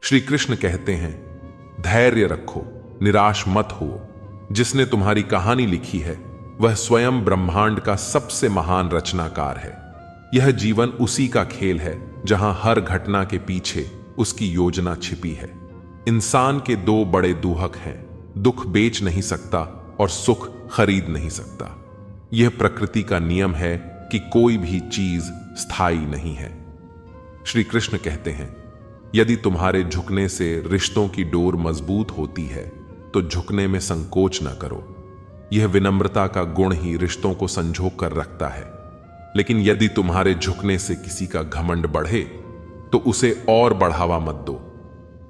श्री कृष्ण कहते हैं, धैर्य रखो, निराश मत हो। जिसने तुम्हारी कहानी लिखी है वह स्वयं ब्रह्मांड का सबसे महान रचनाकार है। यह जीवन उसी का खेल है जहां हर घटना के पीछे उसकी योजना छिपी है। इंसान के दो बड़े दुहक हैं, दुख बेच नहीं सकता और सुख खरीद नहीं सकता। यह प्रकृति का नियम है कि कोई भी चीज स्थायी नहीं है। श्री कृष्ण कहते हैं, यदि तुम्हारे झुकने से रिश्तों की डोर मजबूत होती है तो झुकने में संकोच न करो। यह विनम्रता का गुण ही रिश्तों को संजो कर रखता है। लेकिन यदि तुम्हारे झुकने से किसी का घमंड बढ़े तो उसे और बढ़ावा मत दो,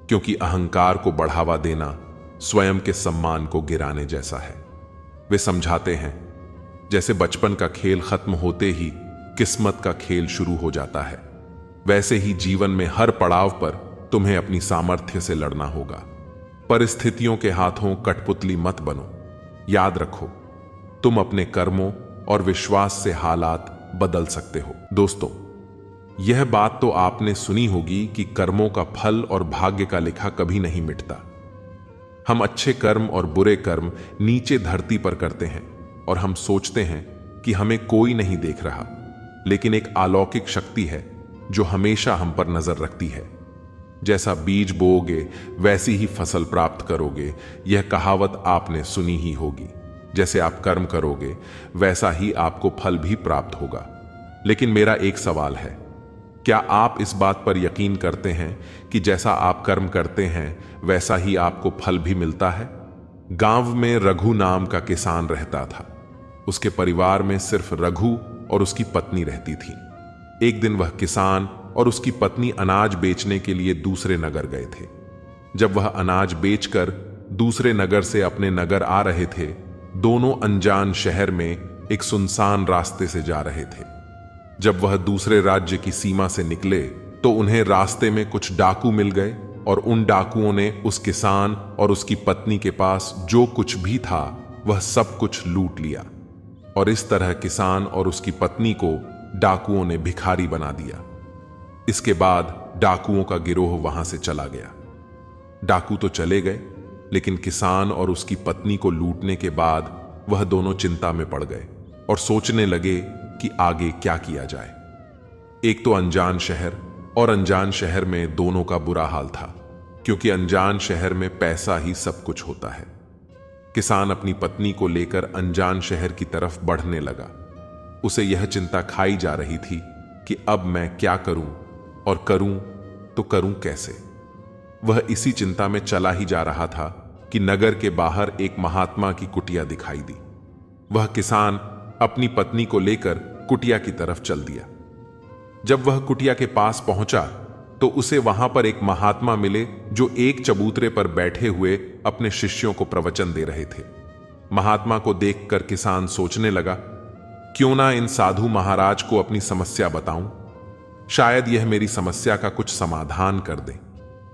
क्योंकि अहंकार को बढ़ावा देना स्वयं के सम्मान को गिराने जैसा है। वे समझाते हैं, जैसे बचपन का खेल खत्म होते ही किस्मत का खेल शुरू हो जाता है, वैसे ही जीवन में हर पड़ाव पर तुम्हें अपनी सामर्थ्य से लड़ना होगा। परिस्थितियों के हाथों कठपुतली मत बनो। याद रखो, तुम अपने कर्मों और विश्वास से हालात बदल सकते हो। दोस्तों, यह बात तो आपने सुनी होगी कि कर्मों का फल और भाग्य का लिखा कभी नहीं मिटता। हम अच्छे कर्म और बुरे कर्म नीचे धरती पर करते हैं और हम सोचते हैं कि हमें कोई नहीं देख रहा, लेकिन एक अलौकिक शक्ति है जो हमेशा हम पर नजर रखती है। जैसा बीज बोओगे वैसी ही फसल प्राप्त करोगे, यह कहावत आपने सुनी ही होगी। जैसे आप कर्म करोगे वैसा ही आपको फल भी प्राप्त होगा। लेकिन मेरा एक सवाल है, क्या आप इस बात पर यकीन करते हैं कि जैसा आप कर्म करते हैं वैसा ही आपको फल भी मिलता है? गांव में रघु नाम का किसान रहता था। उसके परिवार में सिर्फ रघु और उसकी पत्नी रहती थी। एक दिन वह किसान और उसकी पत्नी अनाज बेचने के लिए दूसरे नगर गए थे। जब वह अनाज बेचकर दूसरे नगर से अपने नगर आ रहे थे, दोनों अनजान शहर में एक सुनसान रास्ते से जा रहे थे। जब वह दूसरे राज्य की सीमा से निकले तो उन्हें रास्ते में कुछ डाकू मिल गए और उन डाकुओं ने उस किसान और उसकी पत्नी के पास जो कुछ भी था वह सब कुछ लूट लिया। और इस तरह किसान और उसकी पत्नी को डाकुओं ने भिखारी बना दिया। इसके बाद डाकुओं का गिरोह वहां से चला गया। डाकू तो चले गए, लेकिन किसान और उसकी पत्नी को लूटने के बाद वह दोनों चिंता में पड़ गए और सोचने लगे कि आगे क्या किया जाए। एक तो अनजान शहर, और अनजान शहर में दोनों का बुरा हाल था, क्योंकि अनजान शहर में पैसा ही सब कुछ होता है। किसान अपनी पत्नी को लेकर अनजान शहर की तरफ बढ़ने लगा। उसे यह चिंता खाई जा रही थी कि अब मैं क्या करूं, और करूं तो करूं कैसे। वह इसी चिंता में चला ही जा रहा था कि नगर के बाहर एक महात्मा की कुटिया दिखाई दी। वह किसान अपनी पत्नी को लेकर कुटिया की तरफ चल दिया। जब वह कुटिया के पास पहुंचा तो उसे वहां पर एक महात्मा मिले जो एक चबूतरे पर बैठे हुए अपने शिष्यों को प्रवचन दे रहे थे। महात्मा को देखकर किसान सोचने लगा, क्यों ना इन साधु महाराज को अपनी समस्या बताऊं, शायद यह मेरी समस्या का कुछ समाधान कर दे।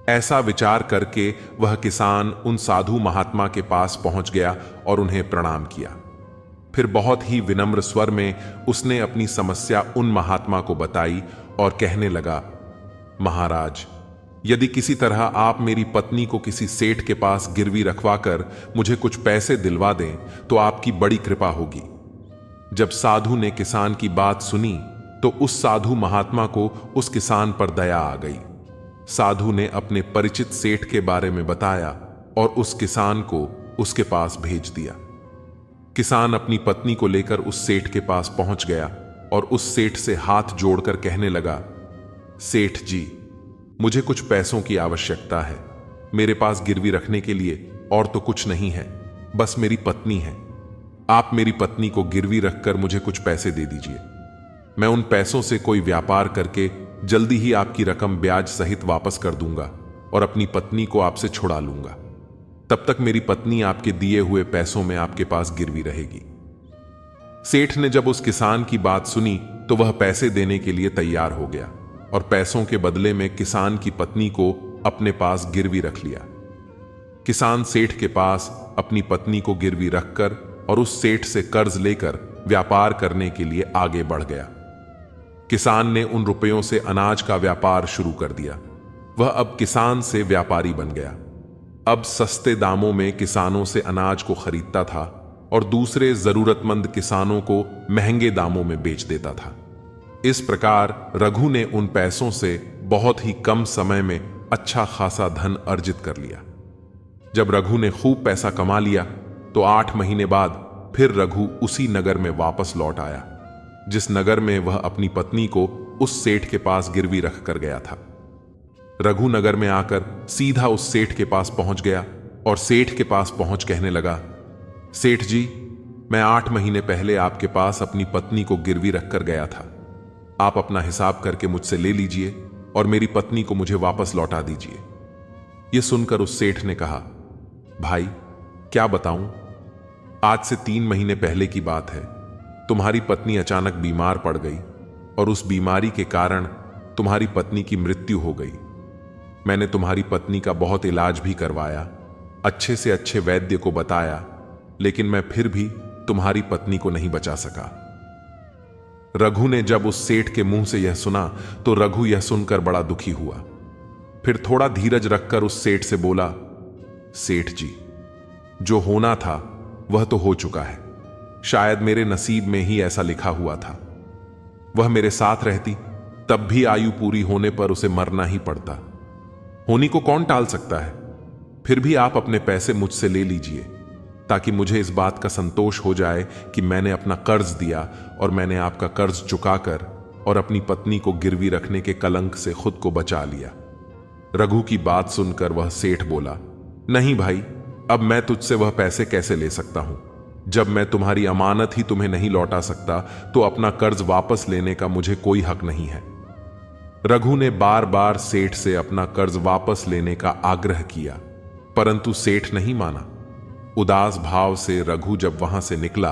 ऐसा विचार करके वह किसान उन साधु महात्मा के पास पहुंच गया और उन्हें प्रणाम किया। फिर बहुत ही विनम्र स्वर में उसने अपनी समस्या उन महात्मा को बताई और कहने लगा, महाराज, यदि किसी तरह आप मेरी पत्नी को किसी सेठ के पास गिरवी रखवाकर मुझे कुछ पैसे दिलवा दें तो आपकी बड़ी कृपा होगी। जब साधु ने किसान की बात सुनी तो उस साधु महात्मा को उस किसान पर दया आ गई। साधु ने अपने परिचित सेठ के बारे में बताया और उस किसान को उसके पास भेज दिया। किसान अपनी पत्नी को लेकर उस सेठ के पास पहुंच गया और उस सेठ से हाथ जोड़कर कहने लगा, सेठ जी, मुझे कुछ पैसों की आवश्यकता है। मेरे पास गिरवी रखने के लिए और तो कुछ नहीं है, बस मेरी पत्नी है। आप मेरी पत्नी को गिरवी रखकर मुझे कुछ पैसे दे दीजिए। मैं उन पैसों से कोई व्यापार करके जल्दी ही आपकी रकम ब्याज सहित वापस कर दूंगा और अपनी पत्नी को आपसे छुड़ा लूंगा। तब तक मेरी पत्नी आपके दिए हुए पैसों में आपके पास गिरवी रहेगी। सेठ ने जब उस किसान की बात सुनी तो वह पैसे देने के लिए तैयार हो गया और पैसों के बदले में किसान की पत्नी को अपने पास गिरवी रख लिया। किसान सेठ के पास अपनी पत्नी को गिरवी रखकर और उस सेठ से कर्ज लेकर व्यापार करने के लिए आगे बढ़ गया। किसान ने उन रुपयों से अनाज का व्यापार शुरू कर दिया। वह अब किसान से व्यापारी बन गया। अब सस्ते दामों में किसानों से अनाज को खरीदता था और दूसरे जरूरतमंद किसानों को महंगे दामों में बेच देता था। इस प्रकार रघु ने उन पैसों से बहुत ही कम समय में अच्छा खासा धन अर्जित कर लिया। जब रघु ने खूब पैसा कमा लिया तो 8 महीने बाद फिर रघु उसी नगर में वापस लौट आया जिस नगर में वह अपनी पत्नी को उस सेठ के पास गिरवी रख कर गया था। रघु नगर में आकर सीधा उस सेठ के पास पहुंच गया और सेठ के पास पहुंच कहने लगा, सेठ जी, मैं 8 महीने पहले आपके पास अपनी पत्नी को गिरवी रखकर गया था। आप अपना हिसाब करके मुझसे ले लीजिए और मेरी पत्नी को मुझे वापस लौटा दीजिए। यह सुनकर उस सेठ ने कहा, भाई क्या बताऊं, आज से 3 महीने पहले की बात है। तुम्हारी पत्नी अचानक बीमार पड़ गई और उस बीमारी के कारण तुम्हारी पत्नी की मृत्यु हो गई। मैंने तुम्हारी पत्नी का बहुत इलाज भी करवाया, अच्छे से अच्छे वैद्य को बताया, लेकिन मैं फिर भी तुम्हारी पत्नी को नहीं बचा सका। रघु ने जब उस सेठ के मुंह से यह सुना तो रघु यह सुनकर बड़ा दुखी हुआ। फिर थोड़ा धीरज रखकर उस सेठ से बोला, सेठ जी, जो होना था वह तो हो चुका है। शायद मेरे नसीब में ही ऐसा लिखा हुआ था। वह मेरे साथ रहती तब भी आयु पूरी होने पर उसे मरना ही पड़ता। होनी को कौन टाल सकता है। फिर भी आप अपने पैसे मुझसे ले लीजिए ताकि मुझे इस बात का संतोष हो जाए कि मैंने अपना कर्ज दिया और मैंने आपका कर्ज चुकाकर और अपनी पत्नी को गिरवी रखने के कलंक से खुद को बचा लिया। रघु की बात सुनकर वह सेठ बोला, नहीं भाई, अब मैं तुझसे वह पैसे कैसे ले सकता हूं। जब मैं तुम्हारी अमानत ही तुम्हें नहीं लौटा सकता तो अपना कर्ज वापस लेने का मुझे कोई हक नहीं है। रघु ने बार बार सेठ से अपना कर्ज वापस लेने का आग्रह किया, परंतु सेठ नहीं माना। उदास भाव से रघु जब वहां से निकला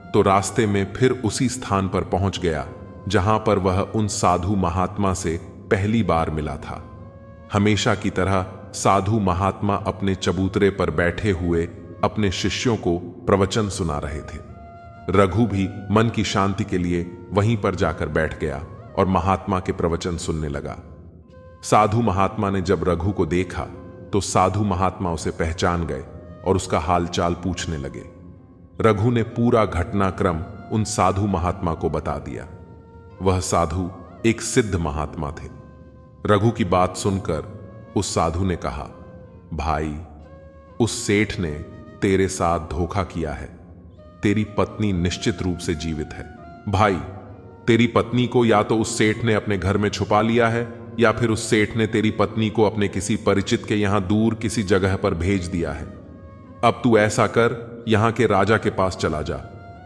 तो रास्ते में फिर उसी स्थान पर पहुंच गया जहां पर वह उन साधु महात्मा से पहली बार मिला था। हमेशा की तरह साधु महात्मा अपने चबूतरे पर बैठे हुए अपने शिष्यों को प्रवचन सुना रहे थे। रघु भी मन की शांति के लिए वहीं पर जाकर बैठ गया और महात्मा के प्रवचन सुनने लगा। साधु महात्मा ने जब रघु को देखा तो साधु महात्मा उसे पहचान गए और उसका हालचाल पूछने लगे। रघु ने पूरा घटनाक्रम उन साधु महात्मा को बता दिया। वह साधु एक सिद्ध महात्मा थे। रघु की बात सुनकर उस साधु ने कहा, भाई, उस सेठ ने तेरे साथ धोखा किया है। तेरी पत्नी निश्चित रूप से जीवित है। भाई, तेरी पत्नी को या तो उस सेठ ने अपने घर में छुपा लिया है या फिर उस सेठ ने तेरी पत्नी को अपने किसी परिचित के यहां दूर किसी जगह पर भेज दिया है। अब तू ऐसा कर, यहां के राजा के पास चला जा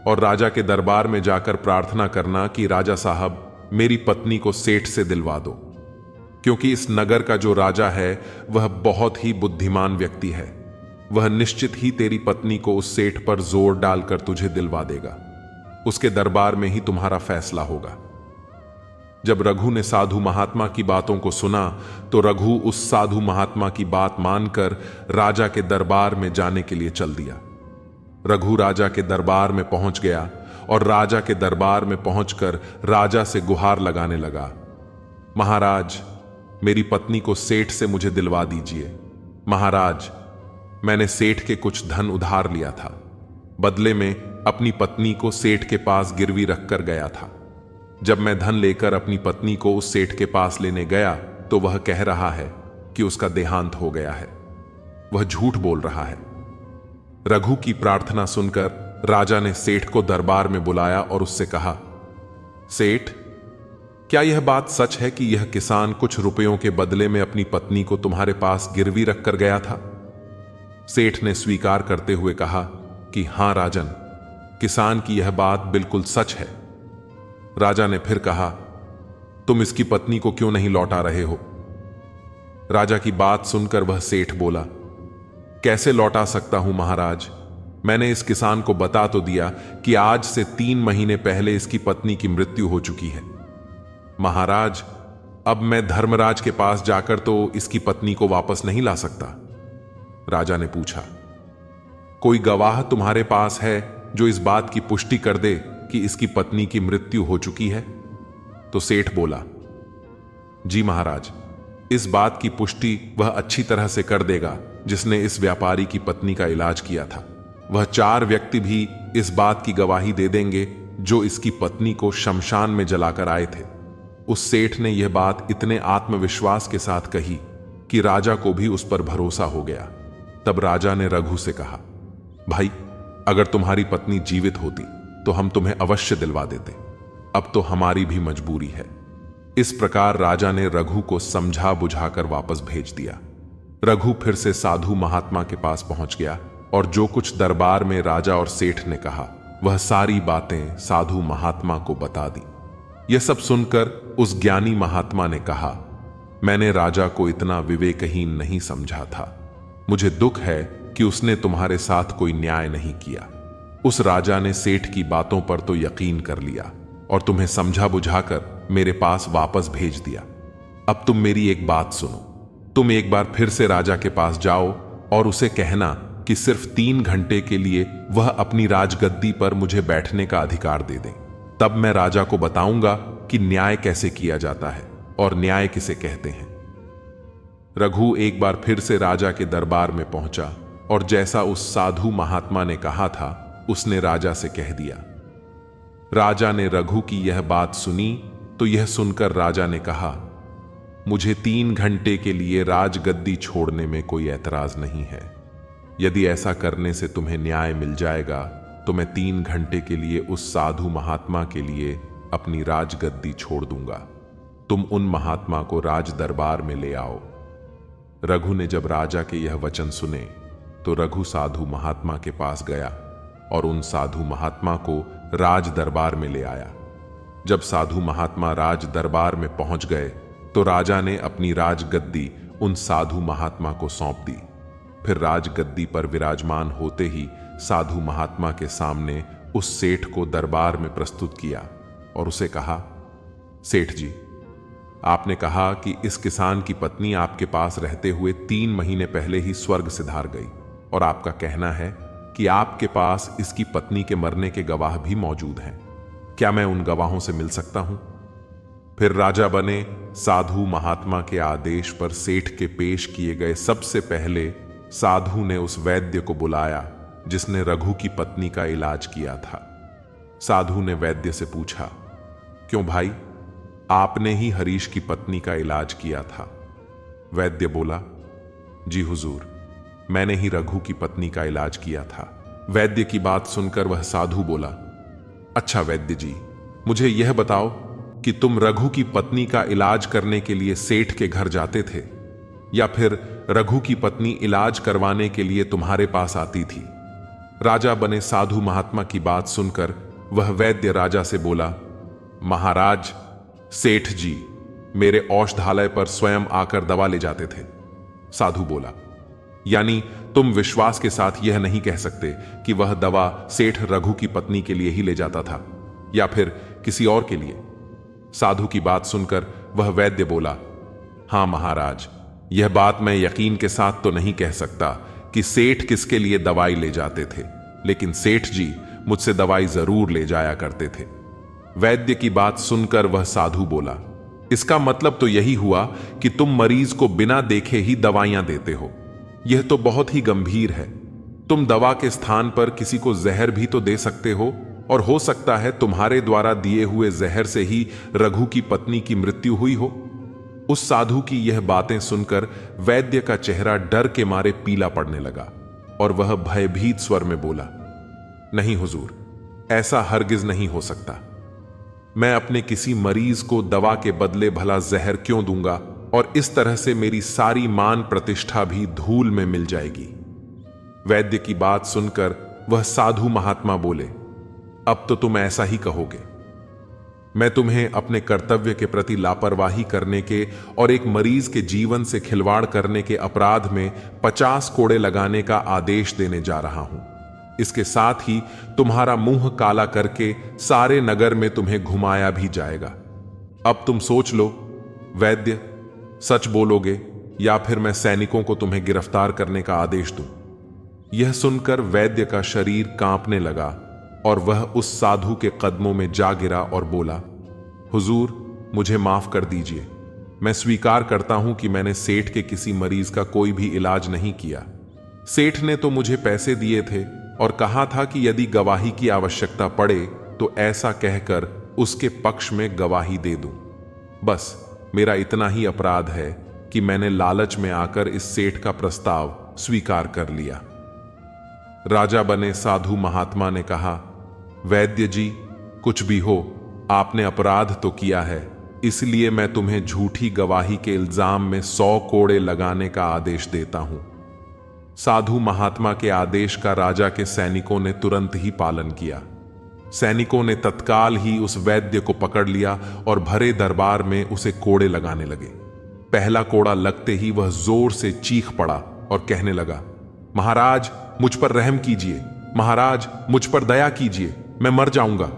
और राजा के दरबार में जाकर प्रार्थना करना कि राजा साहब मेरी पत्नी को सेठ से दिलवा दो, क्योंकि इस नगर का जो राजा है वह बहुत ही बुद्धिमान व्यक्ति है। वह निश्चित ही तेरी पत्नी को उस सेठ पर जोर डालकर तुझे दिलवा देगा। उसके दरबार में ही तुम्हारा फैसला होगा। जब रघु ने साधु महात्मा की बातों को सुना तो रघु उस साधु महात्मा की बात मानकर राजा के दरबार में जाने के लिए चल दिया। रघु राजा के दरबार में पहुंच गया और राजा के दरबार में पहुंचकर राजा से गुहार लगाने लगा, महाराज, मेरी पत्नी को सेठ से मुझे दिलवा दीजिए। महाराज, मैंने सेठ के कुछ धन उधार लिया था, बदले में अपनी पत्नी को सेठ के पास गिरवी रखकर गया था। जब मैं धन लेकर अपनी पत्नी को उस सेठ के पास लेने गया तो वह कह रहा है कि उसका देहांत हो गया है। वह झूठ बोल रहा है। रघु की प्रार्थना सुनकर राजा ने सेठ को दरबार में बुलाया और उससे कहा, सेठ, क्या यह बात सच है कि यह किसान कुछ रुपयों के बदले में अपनी पत्नी को तुम्हारे पास गिरवी रखकर गया था? सेठ ने स्वीकार करते हुए कहा कि हां राजन, किसान की यह बात बिल्कुल सच है। राजा ने फिर कहा, तुम इसकी पत्नी को क्यों नहीं लौटा रहे हो? राजा की बात सुनकर वह सेठ बोला, कैसे लौटा सकता हूं महाराज? मैंने इस किसान को बता तो दिया कि आज से 3 महीने पहले इसकी पत्नी की मृत्यु हो चुकी है। महाराज, अब मैं धर्मराज के पास जाकर तो इसकी पत्नी को वापस नहीं ला सकता। राजा ने पूछा, कोई गवाह तुम्हारे पास है जो इस बात की पुष्टि कर दे कि इसकी पत्नी की मृत्यु हो चुकी है? तो सेठ बोला, जी महाराज, इस बात की पुष्टि वह अच्छी तरह से कर देगा जिसने इस व्यापारी की पत्नी का इलाज किया था। वह 4 व्यक्ति भी इस बात की गवाही दे देंगे जो इसकी पत्नी को शमशान में जलाकर आए थे। उस सेठ ने यह बात इतने आत्मविश्वास के साथ कही कि राजा को भी उस पर भरोसा हो गया। तब राजा ने रघु से कहा, भाई, अगर तुम्हारी पत्नी जीवित होती तो हम तुम्हें अवश्य दिलवा देते। अब तो हमारी भी मजबूरी है। इस प्रकार राजा ने रघु को समझा बुझाकर वापस भेज दिया। रघु फिर से साधु महात्मा के पास पहुंच गया और जो कुछ दरबार में राजा और सेठ ने कहा वह सारी बातें साधु महात्मा को बता दी। यह सब सुनकर उस ज्ञानी महात्मा ने कहा, मैंने राजा को इतना विवेकहीन नहीं समझा था। मुझे दुख है कि उसने तुम्हारे साथ कोई न्याय नहीं किया। उस राजा ने सेठ की बातों पर तो यकीन कर लिया और तुम्हें समझा बुझाकर मेरे पास वापस भेज दिया। अब तुम मेरी एक बात सुनो। तुम एक बार फिर से राजा के पास जाओ और उसे कहना कि सिर्फ 3 घंटे के लिए वह अपनी राजगद्दी पर मुझे बैठने का अधिकार दे दें। तब मैं राजा को बताऊंगा कि न्याय कैसे किया जाता है और न्याय किसे कहते हैं। रघु एक बार फिर से राजा के दरबार में पहुंचा और जैसा उस साधु महात्मा ने कहा था उसने राजा से कह दिया। राजा ने रघु की यह बात सुनी तो यह सुनकर राजा ने कहा, मुझे 3 घंटे के लिए राजगद्दी छोड़ने में कोई ऐतराज नहीं है। यदि ऐसा करने से तुम्हें न्याय मिल जाएगा तो मैं 3 घंटे के लिए उस साधु महात्मा के लिए अपनी राजगद्दी छोड़ दूंगा। तुम उन महात्मा को राज दरबार में ले आओ। रघु ने जब राजा के यह वचन सुने तो रघु साधु महात्मा के पास गया और उन साधु महात्मा को राज दरबार में ले आया। जब साधु महात्मा राज दरबार में पहुंच गए तो राजा ने अपनी राजगद्दी उन साधु महात्मा को सौंप दी। फिर राजगद्दी पर विराजमान होते ही साधु महात्मा के सामने उस सेठ को दरबार में प्रस्तुत किया और उसे कहा, सेठ जी, आपने कहा कि इस किसान की पत्नी आपके पास रहते हुए 3 महीने पहले ही स्वर्ग सिधार गई और आपका कहना है कि आपके पास इसकी पत्नी के मरने के गवाह भी मौजूद हैं। क्या मैं उन गवाहों से मिल सकता हूं? फिर राजा बने साधु महात्मा के आदेश पर सेठ के पेश किए गए सबसे पहले साधु ने उस वैद्य को बुलाया जिसने रघु की पत्नी का इलाज किया था। साधु ने वैद्य से पूछा, क्यों भाई, आपने ही हरीश की पत्नी का इलाज किया था? वैद्य बोला, जी हुजूर, मैंने ही रघु की पत्नी का इलाज किया था। वैद्य की बात सुनकर वह साधु बोला, अच्छा वैद्य जी, मुझे यह बताओ कि तुम रघु की पत्नी का इलाज करने के लिए सेठ के घर जाते थे या फिर रघु की पत्नी इलाज करवाने के लिए तुम्हारे पास आती थी? राजा बने साधु महात्मा की बात सुनकर वह वैद्य राजा से बोला, महाराज, सेठ जी मेरे औषधालय पर स्वयं आकर दवा ले जाते थे। साधु बोला, यानी तुम विश्वास के साथ यह नहीं कह सकते कि वह दवा सेठ रघु की पत्नी के लिए ही ले जाता था या फिर किसी और के लिए? साधु की बात सुनकर वह वैद्य बोला, हां महाराज, यह बात मैं यकीन के साथ तो नहीं कह सकता कि सेठ किसके लिए दवाई ले जाते थे, लेकिन सेठ जी मुझसे दवाई जरूर ले जाया करते थे। वैद्य की बात सुनकर वह साधु बोला, इसका मतलब तो यही हुआ कि तुम मरीज को बिना देखे ही दवाइयां देते हो। यह तो बहुत ही गंभीर है। तुम दवा के स्थान पर किसी को जहर भी तो दे सकते हो और हो सकता है तुम्हारे द्वारा दिए हुए जहर से ही रघु की पत्नी की मृत्यु हुई हो। उस साधु की यह बातें सुनकर वैद्य का चेहरा डर के मारे पीला पड़ने लगा और वह भयभीत स्वर में बोला, नहीं हुजूर, ऐसा हरगिज नहीं हो सकता। मैं अपने किसी मरीज को दवा के बदले भला जहर क्यों दूंगा और इस तरह से मेरी सारी मान प्रतिष्ठा भी धूल में मिल जाएगी। वैद्य की बात सुनकर वह साधु महात्मा बोले, अब तो तुम ऐसा ही कहोगे। मैं तुम्हें अपने कर्तव्य के प्रति लापरवाही करने के और एक मरीज के जीवन से खिलवाड़ करने के अपराध में 50 कोड़े लगाने का आदेश देने जा रहा हूं। इसके साथ ही तुम्हारा मुंह काला करके सारे नगर में तुम्हें घुमाया भी जाएगा। अब तुम सोच लो, वैद्य, सच बोलोगे या फिर मैं सैनिकों को तुम्हें गिरफ्तार करने का आदेश दूं? यह सुनकर वैद्य का शरीर कांपने लगा और वह उस साधु के कदमों में जा गिरा और बोला, हुजूर, मुझे माफ कर दीजिए। मैं स्वीकार करता हूं कि मैंने सेठ के किसी मरीज का कोई भी इलाज नहीं किया। सेठ ने तो मुझे पैसे दिए थे और कहा था कि यदि गवाही की आवश्यकता पड़े तो ऐसा कहकर उसके पक्ष में गवाही दे दूं। बस मेरा इतना ही अपराध है कि मैंने लालच में आकर इस सेठ का प्रस्ताव स्वीकार कर लिया। राजा बने साधु महात्मा ने कहा, वैद्य जी, कुछ भी हो, आपने अपराध तो किया है, इसलिए मैं तुम्हें झूठी गवाही के इल्जाम में 100 कोड़े लगाने का आदेश देता हूं। साधु महात्मा के आदेश का राजा के सैनिकों ने तुरंत ही पालन किया। सैनिकों ने तत्काल ही उस वैद्य को पकड़ लिया और भरे दरबार में उसे कोड़े लगाने लगे। पहला कोड़ा लगते ही वह जोर से चीख पड़ा और कहने लगा, महाराज मुझ पर रहम कीजिए, महाराज मुझ पर दया कीजिए, मैं मर जाऊंगा।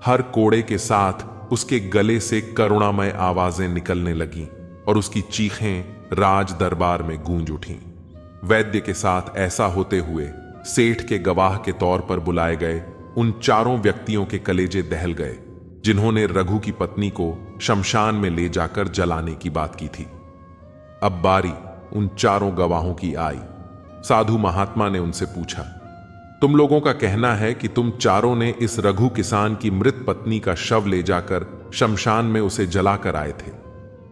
हर कोड़े के साथ उसके गले से करुणामय आवाजें निकलने लगीं और उसकी चीखें राज दरबार में गूंज उठीं। वैद्य के साथ ऐसा होते हुए सेठ के गवाह के तौर पर बुलाए गए उन चारों व्यक्तियों के कलेजे दहल गए जिन्होंने रघु की पत्नी को शमशान में ले जाकर जलाने की बात की थी। अब बारी उन चारों गवाहों की आई। साधु महात्मा ने उनसे पूछा, तुम लोगों का कहना है कि तुम चारों ने इस रघु किसान की मृत पत्नी का शव ले जाकर शमशान में उसे जलाकर आए थे।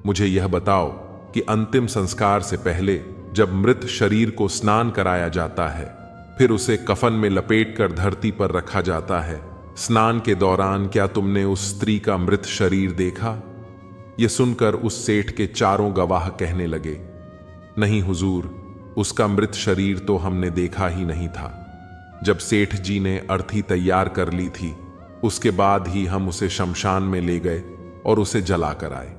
मुझे यह बताओ कि अंतिम संस्कार से पहले जब मृत शरीर को स्नान कराया जाता है, फिर उसे कफन में लपेटकर धरती पर रखा जाता है, स्नान के दौरान क्या तुमने उस स्त्री का मृत शरीर देखा? यह सुनकर उस सेठ के चारों गवाह कहने लगे, नहीं हुजूर, उसका मृत शरीर तो हमने देखा ही नहीं था। जब सेठ जी ने अर्थी तैयार कर ली थी, उसके बाद ही हम उसे शमशान में ले गए और उसे जलाकर आए।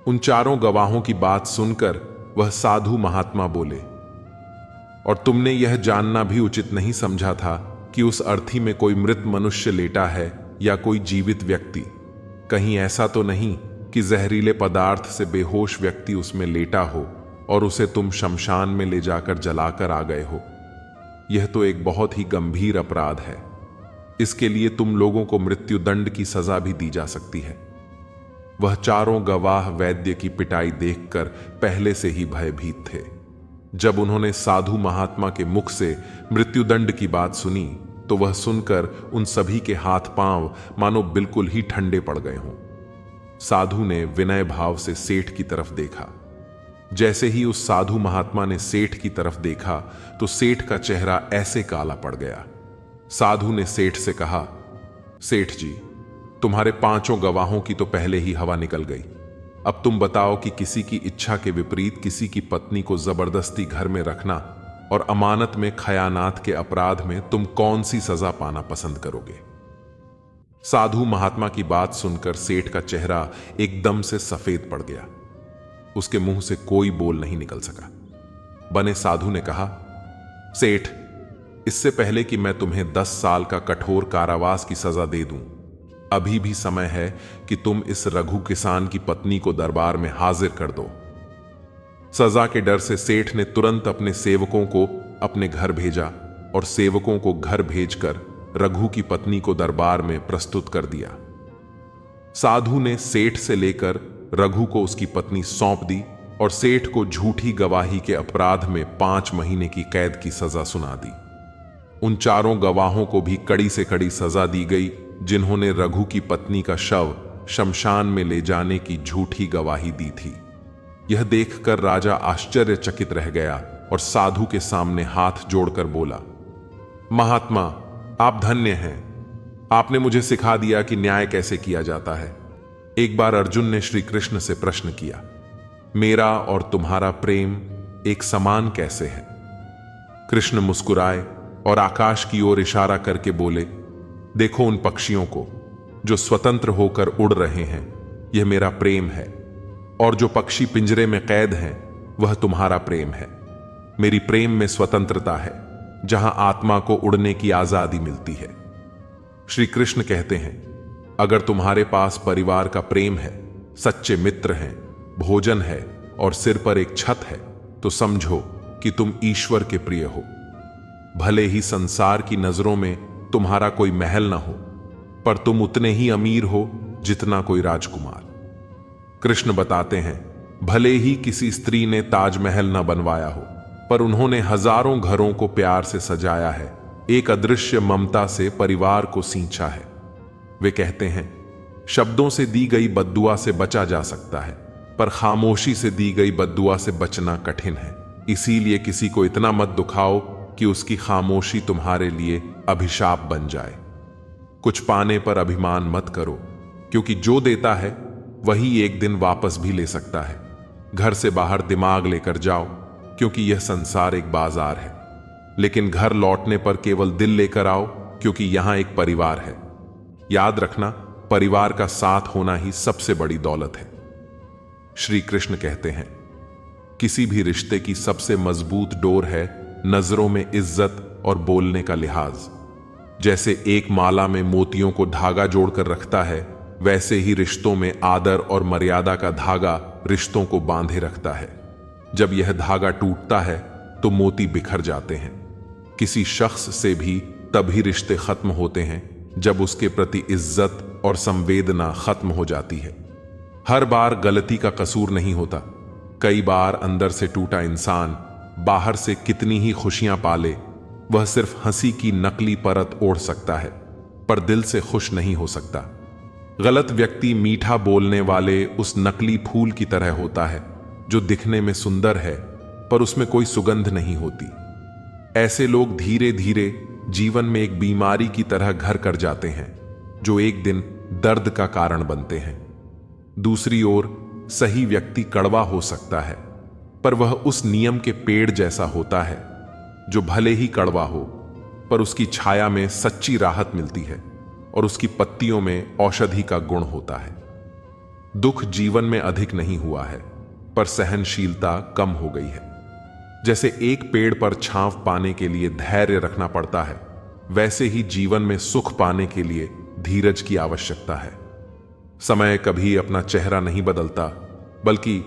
उन चारों गवाहों की बात सुनकर वह साधु महात्मा बोले, और तुमने यह जानना भी उचित नहीं समझा था कि उस अर्थी में कोई मृत मनुष्य लेटा है या कोई जीवित व्यक्ति? कहीं ऐसा तो नहीं कि जहरीले पदार्थ से बेहोश व्यक्ति उसमें लेटा हो और उसे तुम शमशान में ले जाकर जलाकर आ गए हो? यह तो एक बहुत ही गंभीर अपराध है। इसके लिए तुम लोगों को मृत्युदंड की सजा भी दी जा सकती है। वह चारों गवाह वैद्य की पिटाई देखकर पहले से ही भयभीत थे। जब उन्होंने साधु महात्मा के मुख से मृत्युदंड की बात सुनी तो वह सुनकर उन सभी के हाथ पांव मानो बिल्कुल ही ठंडे पड़ गए हों। साधु ने विनय भाव से सेठ की तरफ देखा। जैसे ही उस साधु महात्मा ने सेठ की तरफ देखा तो सेठ का चेहरा ऐसे काला पड़ गया। साधु ने सेठ से कहा, सेठ जी, तुम्हारे पांचों गवाहों की तो पहले ही हवा निकल गई। अब तुम बताओ कि किसी की इच्छा के विपरीत किसी की पत्नी को जबरदस्ती घर में रखना और अमानत में खयानात के अपराध में तुम कौन सी सजा पाना पसंद करोगे? साधु महात्मा की बात सुनकर सेठ का चेहरा एकदम से सफेद पड़ गया। उसके मुंह से कोई बोल नहीं निकल सका। बने साधु ने कहा, सेठ, इससे पहले कि मैं तुम्हें 10 साल का कठोर कारावास की सजा दे दूं, अभी भी समय है कि तुम इस रघु किसान की पत्नी को दरबार में हाजिर कर दो। सजा के डर से सेठ ने तुरंत अपने सेवकों को अपने घर भेजा और सेवकों को घर भेजकर रघु की पत्नी को दरबार में प्रस्तुत कर दिया। साधु ने सेठ से लेकर रघु को उसकी पत्नी सौंप दी और सेठ को झूठी गवाही के अपराध में 5 महीने की कैद की सजा सुना दी। उन चारों गवाहों को भी कड़ी से कड़ी सजा दी गई जिन्होंने रघु की पत्नी का शव शमशान में ले जाने की झूठी गवाही दी थी। यह देखकर राजा आश्चर्यचकित रह गया और साधु के सामने हाथ जोड़कर बोला, महात्मा, आप धन्य हैं। आपने मुझे सिखा दिया कि न्याय कैसे किया जाता है। एक बार अर्जुन ने श्री कृष्ण से प्रश्न किया, मेरा और तुम्हारा प्रेम एक समान कैसे है? कृष्ण मुस्कुराए और आकाश की ओर इशारा करके बोले, देखो उन पक्षियों को जो स्वतंत्र होकर उड़ रहे हैं, यह मेरा प्रेम है, और जो पक्षी पिंजरे में कैद हैं, वह तुम्हारा प्रेम है। मेरी प्रेम में स्वतंत्रता है, जहां आत्मा को उड़ने की आजादी मिलती है। श्री कृष्ण कहते हैं, अगर तुम्हारे पास परिवार का प्रेम है, सच्चे मित्र हैं, भोजन है और सिर पर एक छत है, तो समझो कि तुम ईश्वर के प्रिय हो। भले ही संसार की नजरों में तुम्हारा कोई महल ना हो, पर तुम उतने ही अमीर हो जितना कोई राजकुमार। कृष्ण बताते हैं, भले ही किसी स्त्री ने ताजमहल न बनवाया हो, पर उन्होंने हजारों घरों को प्यार से सजाया है, एक अदृश्य ममता से परिवार को सींचा है। वे कहते हैं, शब्दों से दी गई बद्दुआ से बचा जा सकता है, पर खामोशी से दी गई बद्दुआ से बचना कठिन है। इसीलिए किसी को इतना मत दुखाओ कि उसकी खामोशी तुम्हारे लिए अभिशाप बन जाए। कुछ पाने पर अभिमान मत करो, क्योंकि जो देता है वही एक दिन वापस भी ले सकता है। घर से बाहर दिमाग लेकर जाओ, क्योंकि यह संसार एक बाजार है, लेकिन घर लौटने पर केवल दिल लेकर आओ, क्योंकि यहां एक परिवार है। याद रखना, परिवार का साथ होना ही सबसे बड़ी दौलत है। श्री कृष्ण कहते हैं, किसी भी रिश्ते की सबसे मजबूत डोर है नजरों में इज्जत और बोलने का लिहाज। जैसे एक माला में मोतियों को धागा जोड़कर रखता है, वैसे ही रिश्तों में आदर और मर्यादा का धागा रिश्तों को बांधे रखता है। जब यह धागा टूटता है तो मोती बिखर जाते हैं। किसी शख्स से भी तभी रिश्ते खत्म होते हैं जब उसके प्रति इज्जत और संवेदना खत्म हो जाती है। हर बार गलती का कसूर नहीं होता। कई बार अंदर से टूटा इंसान बाहर से कितनी ही खुशियां पाले, वह सिर्फ हंसी की नकली परत ओढ़ सकता है, पर दिल से खुश नहीं हो सकता। गलत व्यक्ति मीठा बोलने वाले उस नकली फूल की तरह होता है जो दिखने में सुंदर है, पर उसमें कोई सुगंध नहीं होती। ऐसे लोग धीरे धीरे जीवन में एक बीमारी की तरह घर कर जाते हैं, जो एक दिन दर्द का कारण बनते हैं। दूसरी ओर सही व्यक्ति कड़वा हो सकता है, पर वह उस नियम के पेड़ जैसा होता है जो भले ही कड़वा हो, पर उसकी छाया में सच्ची राहत मिलती है और उसकी पत्तियों में औषधि का गुण होता है। दुख जीवन में अधिक नहीं हुआ है, पर सहनशीलता कम हो गई है। जैसे एक पेड़ पर छांव पाने के लिए धैर्य रखना पड़ता है, वैसे ही जीवन में सुख पाने के लिए धीरज की आवश्यकता है। समय कभी अपना चेहरा नहीं बदलता, बल्कि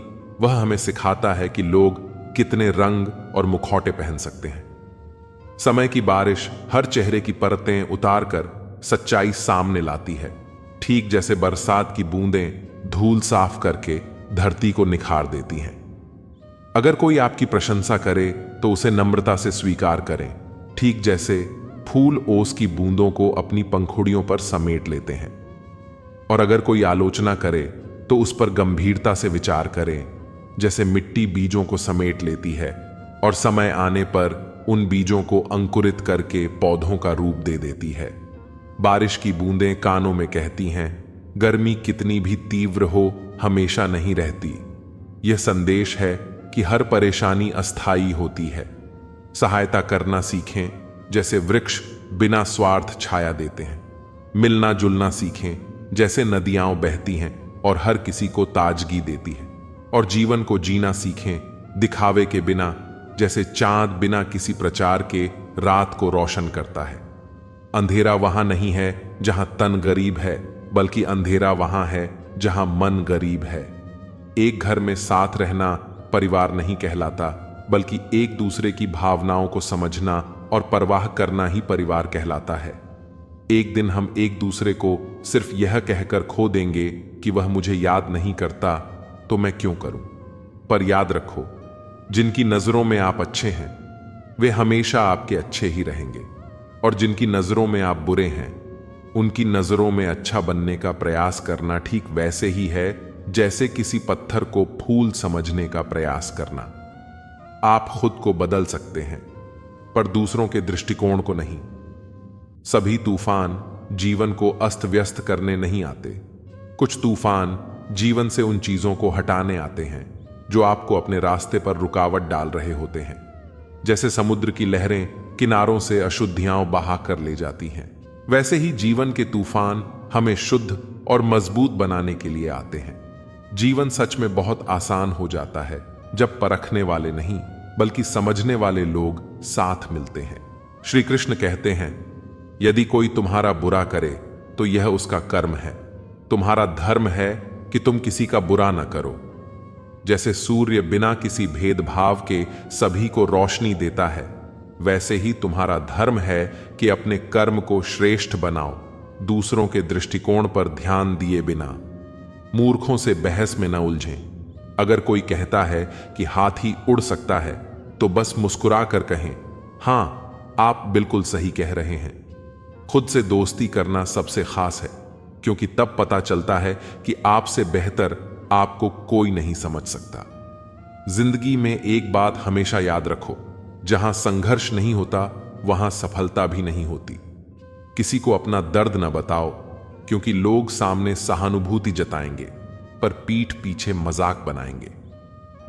वह हमें सिखाता है कि लोग कितने रंग और मुखौटे पहन सकते हैं। समय की बारिश हर चेहरे की परतें उतारकर सच्चाई सामने लाती है, ठीक जैसे बरसात की बूंदें धूल साफ करके धरती को निखार देती हैं। अगर कोई आपकी प्रशंसा करे तो उसे नम्रता से स्वीकार करें, ठीक जैसे फूल ओस की बूंदों को अपनी पंखुड़ियों पर समेट लेते हैं। और अगर कोई आलोचना करे तो उस पर गंभीरता से विचार करें, जैसे मिट्टी बीजों को समेट लेती है और समय आने पर उन बीजों को अंकुरित करके पौधों का रूप दे देती है। बारिश की बूंदें कानों में कहती हैं, गर्मी कितनी भी तीव्र हो हमेशा नहीं रहती। यह संदेश है कि हर परेशानी अस्थायी होती है। सहायता करना सीखें, जैसे वृक्ष बिना स्वार्थ छाया देते हैं। मिलना जुलना सीखें, जैसे नदियां बहती हैं और हर किसी को ताजगी देती है। और जीवन को जीना सीखें, दिखावे के बिना, जैसे चांद बिना किसी प्रचार के रात को रोशन करता है। अंधेरा वहां नहीं है जहां तन गरीब है, बल्कि अंधेरा वहां है जहां मन गरीब है। एक घर में साथ रहना परिवार नहीं कहलाता, बल्कि एक दूसरे की भावनाओं को समझना और परवाह करना ही परिवार कहलाता है। एक दिन हम एक दूसरे को सिर्फ यह कहकर खो देंगे कि वह मुझे याद नहीं करता, तो मैं क्यों करूं। पर याद रखो, जिनकी नजरों में आप अच्छे हैं वे हमेशा आपके अच्छे ही रहेंगे, और जिनकी नजरों में आप बुरे हैं उनकी नजरों में अच्छा बनने का प्रयास करना ठीक वैसे ही है जैसे किसी पत्थर को फूल समझने का प्रयास करना। आप खुद को बदल सकते हैं, पर दूसरों के दृष्टिकोण को नहीं। सभी तूफान जीवन को अस्त व्यस्त करने नहीं आते। कुछ तूफान जीवन से उन चीजों को हटाने आते हैं जो आपको अपने रास्ते पर रुकावट डाल रहे होते हैं। जैसे समुद्र की लहरें किनारों से अशुद्धियां बहा कर ले जाती हैं, वैसे ही जीवन के तूफान हमें शुद्ध और मजबूत बनाने के लिए आते हैं। जीवन सच में बहुत आसान हो जाता है जब परखने वाले नहीं बल्कि समझने वाले लोग साथ मिलते हैं। श्री कृष्ण कहते हैं, यदि कोई तुम्हारा बुरा करे तो यह उसका कर्म है, तुम्हारा धर्म है कि तुम किसी का बुरा न करो। जैसे सूर्य बिना किसी भेदभाव के सभी को रोशनी देता है, वैसे ही तुम्हारा धर्म है कि अपने कर्म को श्रेष्ठ बनाओ, दूसरों के दृष्टिकोण पर ध्यान दिए बिना। मूर्खों से बहस में न उलझें। अगर कोई कहता है कि हाथी उड़ सकता है तो बस मुस्कुरा कर कहें, हाँ आप बिल्कुल सही कह रहे हैं। खुद से दोस्ती करना सबसे खास है, क्योंकि तब पता चलता है कि आपसे बेहतर आपको कोई नहीं समझ सकता। जिंदगी में एक बात हमेशा याद रखो, जहां संघर्ष नहीं होता वहां सफलता भी नहीं होती। किसी को अपना दर्द न बताओ, क्योंकि लोग सामने सहानुभूति जताएंगे पर पीठ पीछे मजाक बनाएंगे।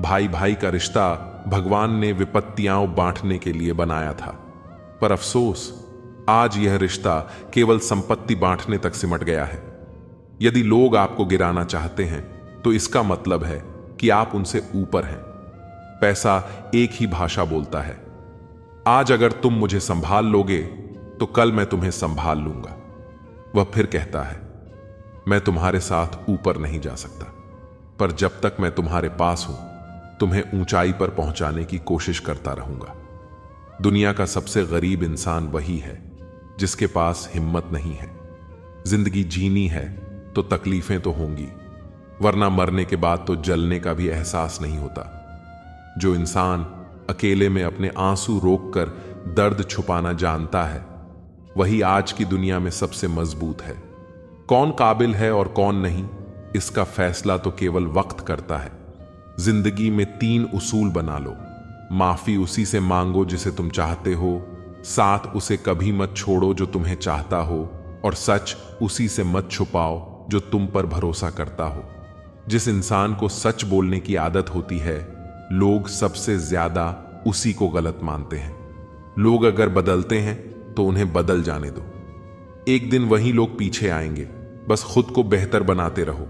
भाई भाई का रिश्ता भगवान ने विपत्तियां बांटने के लिए बनाया था, पर अफसोस आज यह रिश्ता केवल संपत्ति बांटने तक सिमट गया है। यदि लोग आपको गिराना चाहते हैं तो इसका मतलब है कि आप उनसे ऊपर हैं। पैसा एक ही भाषा बोलता है। आज अगर तुम मुझे संभाल लोगे तो कल मैं तुम्हें संभाल लूंगा। वह फिर कहता है, मैं तुम्हारे साथ ऊपर नहीं जा सकता, पर जब तक मैं तुम्हारे पास हूं तुम्हें ऊंचाई पर पहुंचाने की कोशिश करता रहूंगा। दुनिया का सबसे गरीब इंसान वही है जिसके पास हिम्मत नहीं है। जिंदगी जीनी है तो तकलीफें तो होंगी, वरना मरने के बाद तो जलने का भी एहसास नहीं होता। जो इंसान अकेले में अपने आंसू रोककर दर्द छुपाना जानता है, वही आज की दुनिया में सबसे मजबूत है। कौन काबिल है और कौन नहीं, इसका फैसला तो केवल वक्त करता है। जिंदगी में 3 उसूल बना लो। माफी उसी से मांगो जिसे तुम चाहते हो, साथ उसे कभी मत छोड़ो जो तुम्हें चाहता हो, और सच उसी से मत छुपाओ जो तुम पर भरोसा करता हो। जिस इंसान को सच बोलने की आदत होती है, लोग सबसे ज्यादा उसी को गलत मानते हैं। लोग अगर बदलते हैं तो उन्हें बदल जाने दो। एक दिन वही लोग पीछे आएंगे। बस खुद को बेहतर बनाते रहो।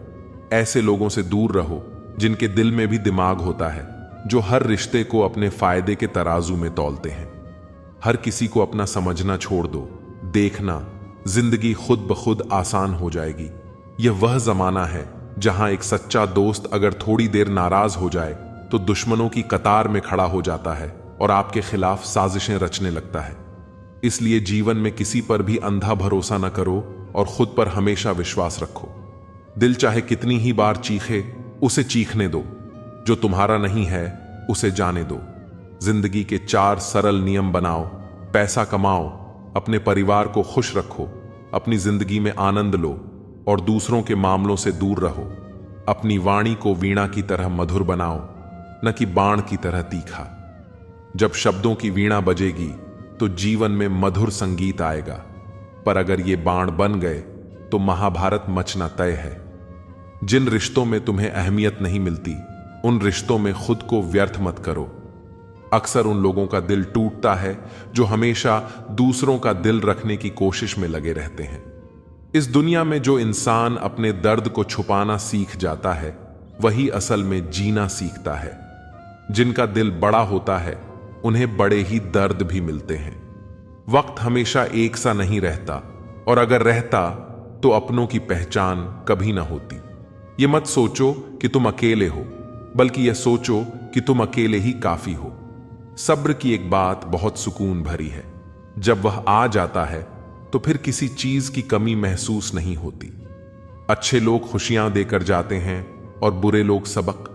ऐसे लोगों से दूर रहो जिनके दिल में भी दिमाग होता है, जो हर रिश्ते को अपने फायदे के तराजू में तौलते हैं। हर किसी को अपना समझना छोड़ दो। देखना, जिंदगी खुद ब खुद आसान हो जाएगी। यह वह जमाना है जहां एक सच्चा दोस्त अगर थोड़ी देर नाराज हो जाए तो दुश्मनों की कतार में खड़ा हो जाता है और आपके खिलाफ साजिशें रचने लगता है। इसलिए जीवन में किसी पर भी अंधा भरोसा न करो और खुद पर हमेशा विश्वास रखो। दिल चाहे कितनी ही बार चीखे, उसे चीखने दो। जो तुम्हारा नहीं है उसे जाने दो। जिंदगी के 4 सरल नियम बनाओ। पैसा कमाओ, अपने परिवार को खुश रखो, अपनी जिंदगी में आनंद लो और दूसरों के मामलों से दूर रहो। अपनी वाणी को वीणा की तरह मधुर बनाओ, न कि बाण की तरह तीखा। जब शब्दों की वीणा बजेगी तो जीवन में मधुर संगीत आएगा, पर अगर ये बाण बन गए तो महाभारत मचना तय है। जिन रिश्तों में तुम्हें अहमियत नहीं मिलती, उन रिश्तों में खुद को व्यर्थ मत करो। अक्सर उन लोगों का दिल टूटता है जो हमेशा दूसरों का दिल रखने की कोशिश में लगे रहते हैं। इस दुनिया में जो इंसान अपने दर्द को छुपाना सीख जाता है, वही असल में जीना सीखता है। जिनका दिल बड़ा होता है, उन्हें बड़े ही दर्द भी मिलते हैं। वक्त हमेशा एक सा नहीं रहता, और अगर रहता तो अपनों की पहचान कभी ना होती। ये मत सोचो कि तुम अकेले हो, बल्कि यह सोचो कि तुम अकेले ही काफी हो। सब्र की एक बात बहुत सुकून भरी है। जब वह आ जाता है तो फिर किसी चीज की कमी महसूस नहीं होती। अच्छे लोग खुशियां देकर जाते हैं और बुरे लोग सबक।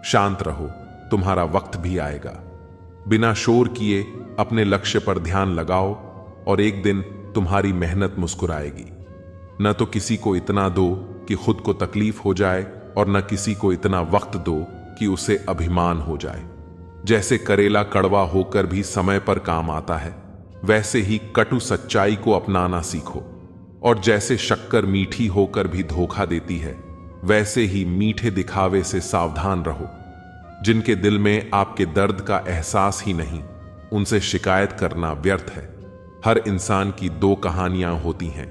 शांत रहो, तुम्हारा वक्त भी आएगा। बिना शोर किए अपने लक्ष्य पर ध्यान लगाओ और एक दिन तुम्हारी मेहनत मुस्कुराएगी। न तो किसी को इतना दो कि खुद को तकलीफ हो जाए, और न किसी को इतना वक्त दो कि उसे अभिमान हो जाए। जैसे करेला कड़वा होकर भी समय पर काम आता है, वैसे ही कटु सच्चाई को अपनाना सीखो। और जैसे शक्कर मीठी होकर भी धोखा देती है, वैसे ही मीठे दिखावे से सावधान रहो। जिनके दिल में आपके दर्द का एहसास ही नहीं, उनसे शिकायत करना व्यर्थ है। हर इंसान की 2 कहानियां होती हैं,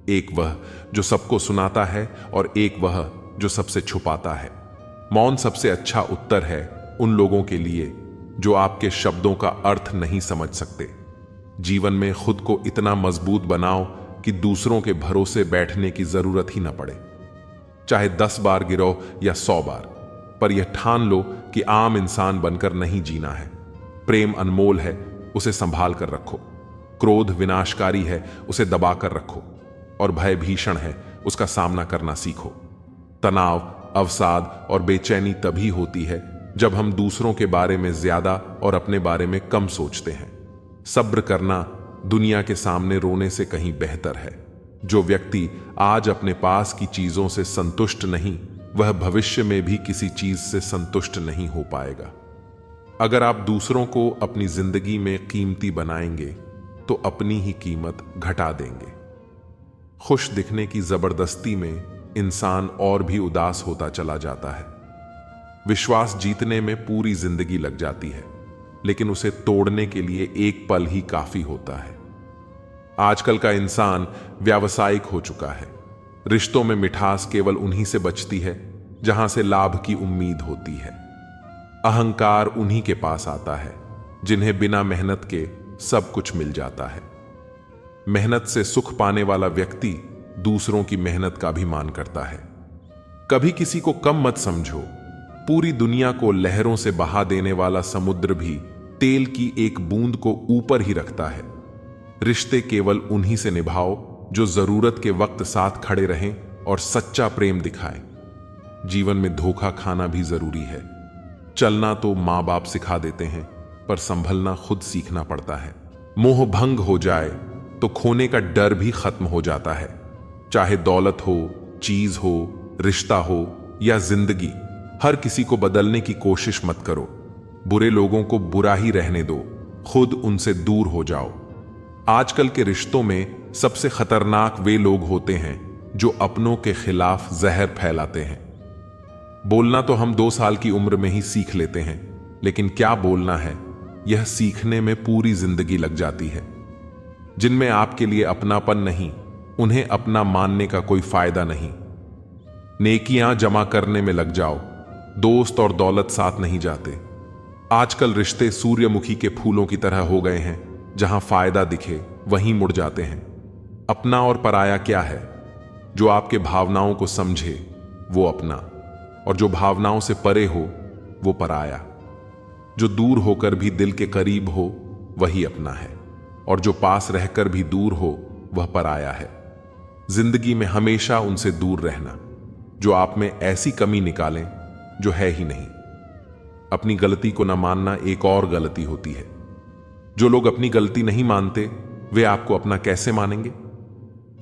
एक वह जो सबको सुनाता है और एक वह जो सबसे छुपाता है। मौन सबसे अच्छा उत्तर है उन लोगों के लिए जो आपके शब्दों का अर्थ नहीं समझ सकते। जीवन में खुद को इतना मजबूत बनाओ कि दूसरों के भरोसे बैठने की जरूरत ही न पड़े। चाहे 10 बार गिरो या 100 बार, पर यह ठान लो कि आम इंसान बनकर नहीं जीना है। प्रेम अनमोल है, उसे संभाल कर रखो। क्रोध विनाशकारी है, उसे दबा कर रखो। और भय भीषण है, उसका सामना करना सीखो। तनाव, अवसाद और बेचैनी तभी होती है जब हम दूसरों के बारे में ज्यादा और अपने बारे में कम सोचते हैं। सब्र करना दुनिया के सामने रोने से कहीं बेहतर है। जो व्यक्ति आज अपने पास की चीजों से संतुष्ट नहीं, वह भविष्य में भी किसी चीज से संतुष्ट नहीं हो पाएगा। अगर आप दूसरों को अपनी जिंदगी में कीमती बनाएंगे तो अपनी ही कीमत घटा देंगे। खुश दिखने की जबरदस्ती में इंसान और भी उदास होता चला जाता है। विश्वास जीतने में पूरी जिंदगी लग जाती है, लेकिन उसे तोड़ने के लिए एक पल ही काफी होता है। आजकल का इंसान व्यावसायिक हो चुका है। रिश्तों में मिठास केवल उन्हीं से बचती है जहां से लाभ की उम्मीद होती है। अहंकार उन्हीं के पास आता है जिन्हें बिना मेहनत के सब कुछ मिल जाता है। मेहनत से सुख पाने वाला व्यक्ति दूसरों की मेहनत का भी मान करता है। कभी किसी को कम मत समझो। पूरी दुनिया को लहरों से बहा देने वाला समुद्र भी तेल की एक बूंद को ऊपर ही रखता है। रिश्ते केवल उन्हीं से निभाओ जो जरूरत के वक्त साथ खड़े रहें और सच्चा प्रेम दिखाएं। जीवन में धोखा खाना भी जरूरी है। चलना तो मां बाप सिखा देते हैं, पर संभलना खुद सीखना पड़ता है। मोह भंग हो जाए तो खोने का डर भी खत्म हो जाता है। चाहे दौलत हो, चीज हो, रिश्ता हो या जिंदगी, हर किसी को बदलने की कोशिश मत करो। बुरे लोगों को बुरा ही रहने दो, खुद उनसे दूर हो जाओ। आजकल के रिश्तों में सबसे खतरनाक वे लोग होते हैं जो अपनों के खिलाफ जहर फैलाते हैं। बोलना तो हम 2 साल की उम्र में ही सीख लेते हैं, लेकिन क्या बोलना है, यह सीखने में पूरी जिंदगी लग जाती है। जिनमें आपके लिए अपनापन नहीं, उन्हें अपना मानने का कोई फायदा नहीं। नेकियां जमा करने में लग जाओ, दोस्त और दौलत साथ नहीं जाते। आजकल रिश्ते सूर्यमुखी के फूलों की तरह हो गए हैं, जहां फायदा दिखे वहीं मुड़ जाते हैं। अपना और पराया क्या है? जो आपके भावनाओं को समझे वो अपना, और जो भावनाओं से परे हो वो पराया। जो दूर होकर भी दिल के करीब हो वही अपना है, और जो पास रहकर भी दूर हो वह पराया है। जिंदगी में हमेशा उनसे दूर रहना जो आप में ऐसी कमी निकालें जो है ही नहीं। अपनी गलती को न मानना एक और गलती होती है। जो लोग अपनी गलती नहीं मानते वे आपको अपना कैसे मानेंगे?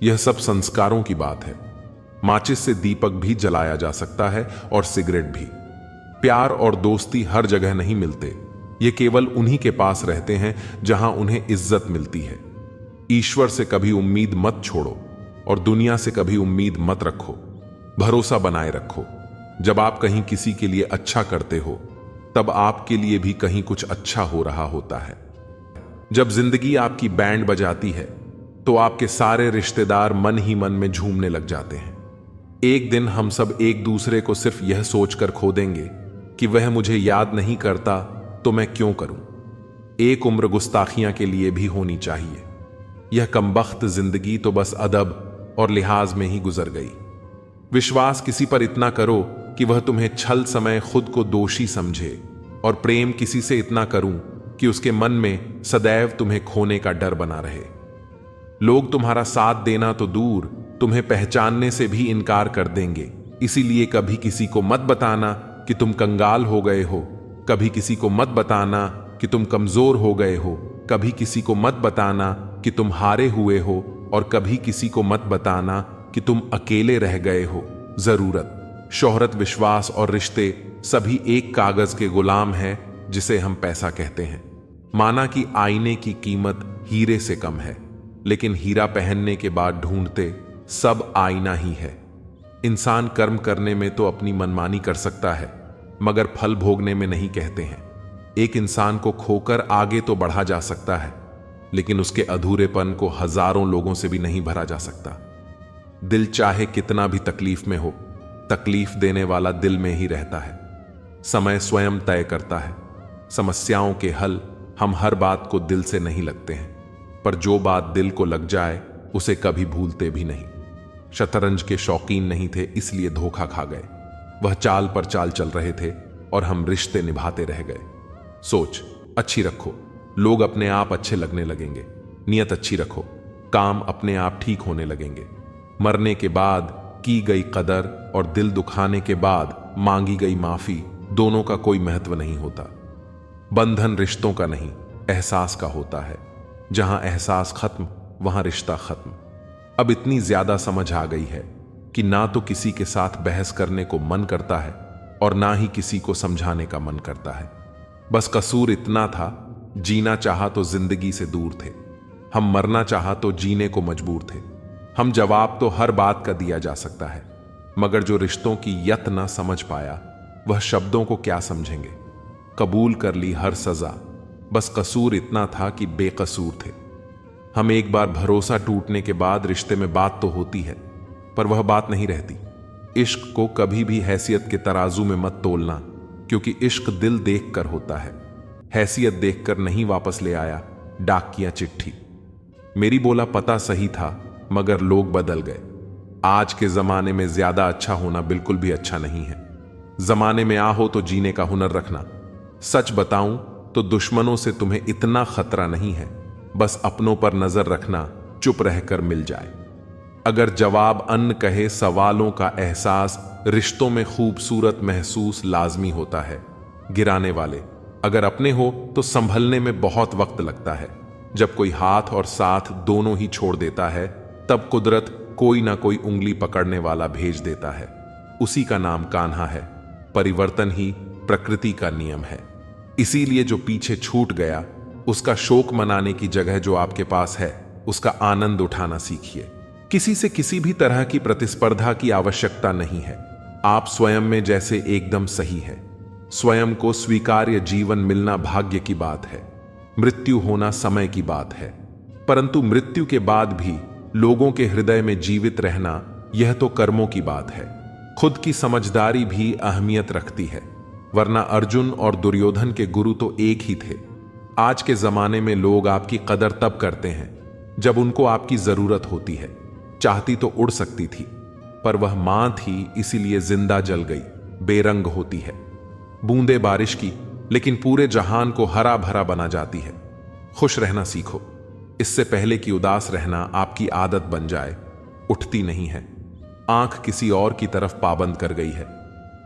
यह सब संस्कारों की बात है। माचिस से दीपक भी जलाया जा सकता है और सिगरेट भी। प्यार और दोस्ती हर जगह नहीं मिलते, ये केवल उन्हीं के पास रहते हैं जहां उन्हें इज्जत मिलती है। ईश्वर से कभी उम्मीद मत छोड़ो और दुनिया से कभी उम्मीद मत रखो। भरोसा बनाए रखो। जब आप कहीं किसी के लिए अच्छा करते हो तब आपके लिए भी कहीं कुछ अच्छा हो रहा होता है। जब जिंदगी आपकी बैंड बजाती है तो आपके सारे रिश्तेदार मन ही मन में झूमने लग जाते हैं। एक दिन हम सब एक दूसरे को सिर्फ यह सोचकर खो देंगे कि वह मुझे याद नहीं करता तो मैं क्यों करूं। एक उम्र गुस्ताखियां के लिए भी होनी चाहिए। यह कमबख्त जिंदगी तो बस अदब और लिहाज में ही गुजर गई। विश्वास किसी पर इतना करो कि वह तुम्हें छल समय खुद को दोषी समझे, और प्रेम किसी से इतना करूं कि उसके मन में सदैव तुम्हें खोने का डर बना रहे। लोग तुम्हारा साथ देना तो दूर, तुम्हें पहचानने से भी इनकार कर देंगे। इसीलिए कभी किसी को मत बताना कि तुम कंगाल हो गए हो, कभी किसी को मत बताना कि तुम कमजोर हो गए हो, कभी किसी को मत बताना कि तुम हारे हुए हो, और कभी किसी को मत बताना कि तुम अकेले रह गए हो। जरूरत, शोहरत, विश्वास और रिश्ते सभी एक कागज के गुलाम हैं जिसे हम पैसा कहते हैं। माना कि आईने की कीमत हीरे से कम है, लेकिन हीरा पहनने के बाद ढूंढते सब आईना ही है। इंसान कर्म करने में तो अपनी मनमानी कर सकता है, मगर फल भोगने में नहीं कहते हैं। एक इंसान को खोकर आगे तो बढ़ा जा सकता है, लेकिन उसके अधूरेपन को हजारों लोगों से भी नहीं भरा जा सकता। दिल चाहे कितना भी तकलीफ में हो, तकलीफ देने वाला दिल में ही रहता है। समय स्वयं तय करता है। समस्याओं के हल हम हर बात को दिल से नहीं लगते हैं, पर जो बात दिल को लग जाए उसे कभी भूलते भी नहीं। शतरंज के शौकीन नहीं थे इसलिए धोखा खा गए। वह चाल पर चाल चल रहे थे और हम रिश्ते निभाते रह गए। सोच अच्छी रखो, लोग अपने आप अच्छे लगने लगेंगे। नियत अच्छी रखो, काम अपने आप ठीक होने लगेंगे। मरने के बाद की गई कदर और दिल दुखाने के बाद मांगी गई माफी दोनों का कोई महत्व नहीं होता। बंधन रिश्तों का नहीं, एहसास का होता है। जहां एहसास खत्म, वहां रिश्ता खत्म। अब इतनी ज्यादा समझ आ गई है कि ना तो किसी के साथ बहस करने को मन करता है और ना ही किसी को समझाने का मन करता है। बस कसूर इतना था, जीना चाहा तो जिंदगी से दूर थे, हम मरना चाहा तो जीने को मजबूर थे। हम जवाब तो हर बात का दिया जा सकता है, मगर जो रिश्तों की यत ना समझ पाया वह शब्दों को क्या समझेंगे। कबूल कर ली हर सजा, बस कसूर इतना था कि बेकसूर थे। हम एक बार भरोसा टूटने के बाद रिश्ते में बात तो होती है, पर वह बात नहीं रहती। इश्क को कभी भी हैसियत के तराजू में मत तोलना, क्योंकि इश्क दिल देख कर होता है। हैसियत देखकर नहीं वापस ले आया डाकिया चिट्ठी। मेरी बोला पता सही था, मगर लोग बदल गए। आज के जमाने में ज्यादा अच्छा होना बिल्कुल भी अच्छा नहीं है। जमाने में आ हो तो जीने का हुनर रखना। सच बताऊं तो दुश्मनों से तुम्हें इतना खतरा नहीं है, बस अपनों पर नजर रखना, चुप रहकर मिल जाए। अगर जवाब अन्न कहे सवालों का एहसास, रिश्तों में खूबसूरत महसूस लाजमी होता है। गिराने वाले अगर अपने हो तो संभलने में बहुत वक्त लगता है। जब कोई हाथ और साथ दोनों ही छोड़ देता है, तब कुदरत कोई ना कोई उंगली पकड़ने वाला भेज देता है। उसी का नाम कान्हा है। परिवर्तन ही प्रकृति का नियम है। इसीलिए जो पीछे छूट गया, उसका शोक मनाने की जगह जो आपके पास है, उसका आनंद उठाना सीखिए। किसी से किसी भी तरह की प्रतिस्पर्धा की आवश्यकता नहीं है। आप स्वयं में जैसे एकदम सही है। स्वयं को स्वीकार्य जीवन मिलना भाग्य की बात है। मृत्यु होना समय की बात है, परंतु मृत्यु के बाद भी लोगों के हृदय में जीवित रहना, यह तो कर्मों की बात है। खुद की समझदारी भी अहमियत रखती है, वरना अर्जुन और दुर्योधन के गुरु तो एक ही थे। आज के जमाने में लोग आपकी कदर तब करते हैं जब उनको आपकी जरूरत होती है। चाहती तो उड़ सकती थी, पर वह मां थी, इसीलिए जिंदा जल गई। बेरंग होती है बूंदे बारिश की, लेकिन पूरे जहान को हरा भरा बना जाती है। खुश रहना सीखो, इससे पहले कि उदास रहना आपकी आदत बन जाए। उठती नहीं है, आंख किसी और की तरफ पाबंद कर गई है।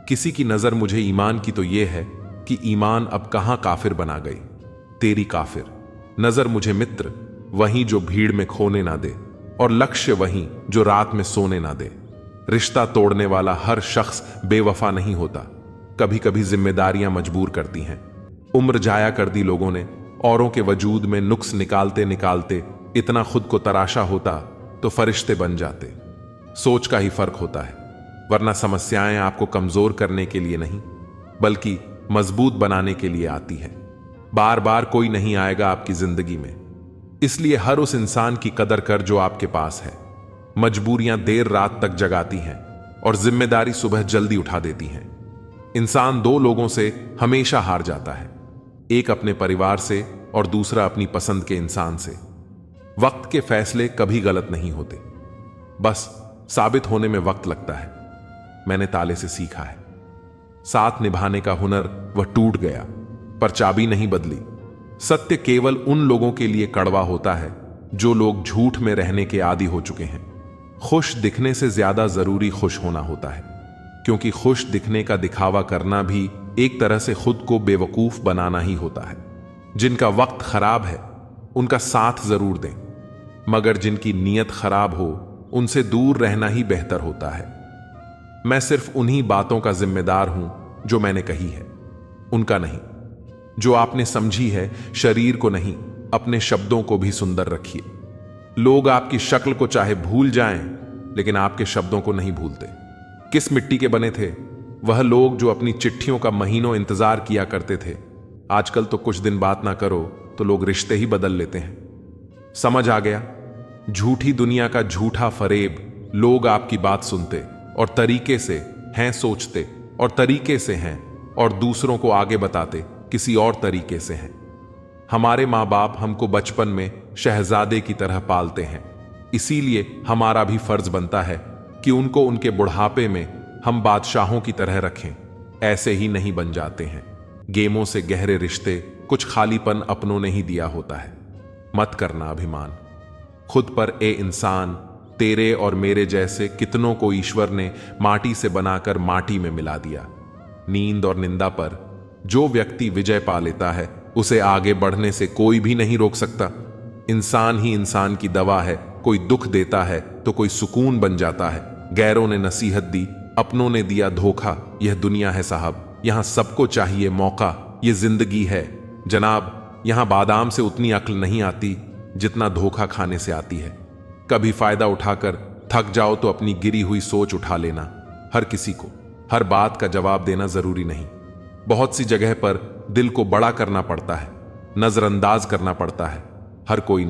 किसी की नजर मुझे ईमान की तो यह है कि ईमान अब कहां काफिर बना गई। तेरी काफिर नजर मुझे मित्र, वहीं जो भीड़ में खोने ना दे, और लक्ष्य वहीं जो रात में सोने ना दे। रिश्ता तोड़ने वाला हर शख्स बेवफा नहीं होता। कभी कभी जिम्मेदारियां मजबूर करती हैं। उम्र जाया कर दी लोगों ने, औरों के वजूद में नुक्स निकालते निकालते इतना खुद को तराशा होता तो फरिश्ते बन जाते। सोच का ही फर्क होता है, वरना समस्याएं आपको कमजोर करने के लिए नहीं, बल्कि मजबूत बनाने के लिए आती है। बार बार कोई नहीं आएगा आपकी जिंदगी में, इसलिए हर उस इंसान की कदर कर जो आपके पास है। मजबूरियां देर रात तक जगाती हैं और जिम्मेदारी सुबह जल्दी उठा देती हैं। इंसान दो लोगों से हमेशा हार जाता है, एक अपने परिवार से और दूसरा अपनी पसंद के इंसान से। वक्त के फैसले कभी गलत नहीं होते, बस साबित होने में वक्त लगता है। मैंने ताले से सीखा है, साथ निभाने का हुनर वह टूट गया, पर चाबी नहीं बदली। सत्य केवल उन लोगों के लिए कड़वा होता है जो लोग झूठ में रहने के आदी हो चुके हैं। खुश दिखने से ज्यादा जरूरी खुश होना होता है, क्योंकि खुश दिखने का दिखावा करना भी एक तरह से खुद को बेवकूफ बनाना ही होता है। जिनका वक्त खराब है उनका साथ जरूर दें, मगर जिनकी नीयत खराब हो उनसे दूर रहना ही बेहतर होता है। मैं सिर्फ उन्हीं बातों का जिम्मेदार हूं जो मैंने कही है, उनका नहीं। जो आपने समझी है, शरीर को नहीं, अपने शब्दों को भी सुंदर रखिए। लोग आपकी शक्ल को चाहे भूल जाएं, लेकिन आपके शब्दों को नहीं भूलते। किस मिट्टी के बने थे वह लोग जो अपनी चिट्ठियों का महीनों इंतजार किया करते थे। आजकल तो कुछ दिन बात ना करो तो लोग रिश्ते ही बदल लेते हैं। समझ आ गया? झूठी दुनिया का झूठा फरेब। लोग आपकी बात सुनते और तरीके से हैं, सोचते और तरीके से हैं, और दूसरों को आगे बताते किसी और तरीके से हैं। हमारे माँ बाप हमको बचपन में शहजादे की तरह पालते हैं, इसीलिए हमारा भी फर्ज बनता है कि उनको उनके बुढ़ापे में हम बादशाहों की तरह रखें। ऐसे ही नहीं बन जाते हैं। गेमों से गहरे रिश्ते कुछ खालीपन अपनों ने ही दिया होता है। मत करना अभिमान खुद पर, ए इंसान। तेरे और मेरे जैसे कितनों को ईश्वर ने माटी से बनाकर माटी में मिला दिया। नींद और निंदा पर जो व्यक्ति विजय पा लेता है, उसे आगे बढ़ने से कोई भी नहीं रोक सकता। इंसान ही इंसान की दवा है। कोई दुख देता है तो कोई सुकून बन जाता है। गैरों ने नसीहत दी, अपनों ने दिया धोखा। यह दुनिया है साहब, यहां सबको चाहिए मौका। यह जिंदगी है जनाब, यहां बादाम से उतनी अक्ल नहीं आती जितना धोखा खाने से आती है। कभी फायदा उठाकर थक जाओ तो अपनी गिरी हुई सोच उठा लेना। हर किसी को हर बात का जवाब देना जरूरी नहीं। बहुत सी जगह पर दिल को बड़ा करना पड़ता है, नजरअंदाज करना पड़ता है। हर कोई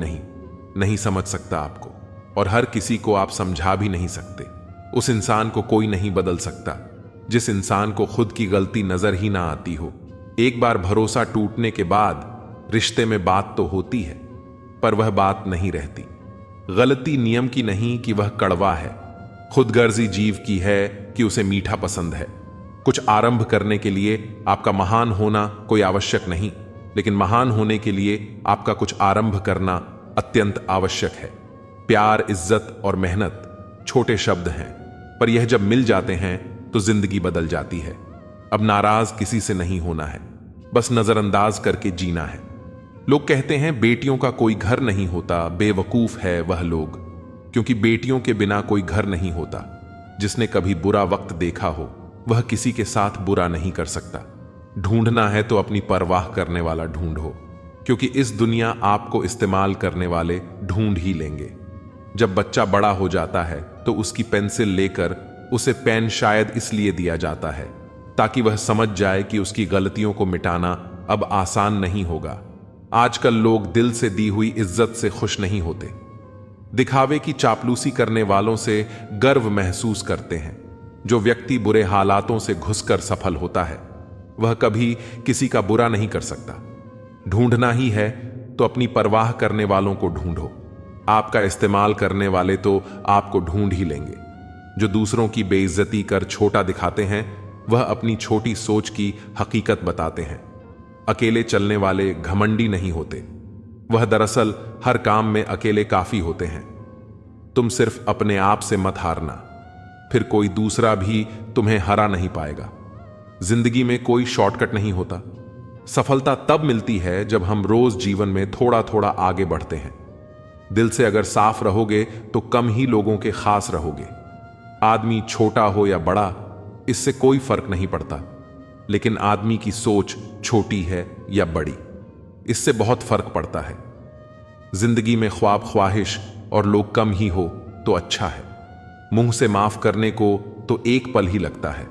नहीं समझ सकता आपको, और हर किसी को आप समझा भी नहीं सकते। उस इंसान को कोई नहीं बदल सकता जिस इंसान को खुद की गलती नजर ही ना आती हो। एक बार भरोसा टूटने के बाद रिश्ते में बात तो होती है, पर वह बात नहीं रहती। गलती नियम की नहीं कि वह कड़वा है, खुदगर्जी जीव की है कि उसे मीठा पसंद है। कुछ आरंभ करने के लिए आपका महान होना कोई आवश्यक नहीं, लेकिन महान होने के लिए आपका कुछ आरंभ करना अत्यंत आवश्यक है। प्यार, इज्जत और मेहनत छोटे शब्द हैं, पर यह जब मिल जाते हैं तो जिंदगी बदल जाती है। अब नाराज किसी से नहीं होना है, बस नजरअंदाज करके जीना है। लोग कहते हैं बेटियों का कोई घर नहीं होता, बेवकूफ है वह लोग, क्योंकि बेटियों के बिना कोई घर नहीं होता। जिसने कभी बुरा वक्त देखा हो वह किसी के साथ बुरा नहीं कर सकता। ढूंढना है तो अपनी परवाह करने वाला ढूंढो, क्योंकि इस दुनिया आपको इस्तेमाल करने वाले ढूंढ ही लेंगे। जब बच्चा बड़ा हो जाता है तो उसकी पेंसिल लेकर उसे पेन शायद इसलिए दिया जाता है ताकि वह समझ जाए कि उसकी गलतियों को मिटाना अब आसान नहीं होगा। आजकल लोग दिल से दी हुई इज्जत से खुश नहीं होते, दिखावे की चापलूसी करने वालों से गर्व महसूस करते हैं। जो व्यक्ति बुरे हालातों से घुसकर सफल होता है वह कभी किसी का बुरा नहीं कर सकता। ढूंढना ही है तो अपनी परवाह करने वालों को ढूंढो। आपका इस्तेमाल करने वाले तो आपको ढूंढ ही लेंगे। जो दूसरों की बेइज्जती कर छोटा दिखाते हैं वह अपनी छोटी सोच की हकीकत बताते हैं। अकेले चलने वाले घमंडी नहीं होते, वह दरअसल हर काम में अकेले काफी होते हैं। तुम सिर्फ अपने आप से मत हारना, फिर कोई दूसरा भी तुम्हें हरा नहीं पाएगा। जिंदगी में कोई शॉर्टकट नहीं होता। सफलता तब मिलती है जब हम रोज जीवन में थोड़ा थोड़ा आगे बढ़ते हैं। दिल से अगर साफ रहोगे तो कम ही लोगों के खास रहोगे। आदमी छोटा हो या बड़ा, इससे कोई फर्क नहीं पड़ता, लेकिन आदमी की सोच छोटी है या बड़ी, इससे बहुत फर्क पड़ता है। जिंदगी में ख्वाब, ख्वाहिश और लोग कम ही हो तो अच्छा है। मुंह से माफ करने को तो एक पल ही लगता है,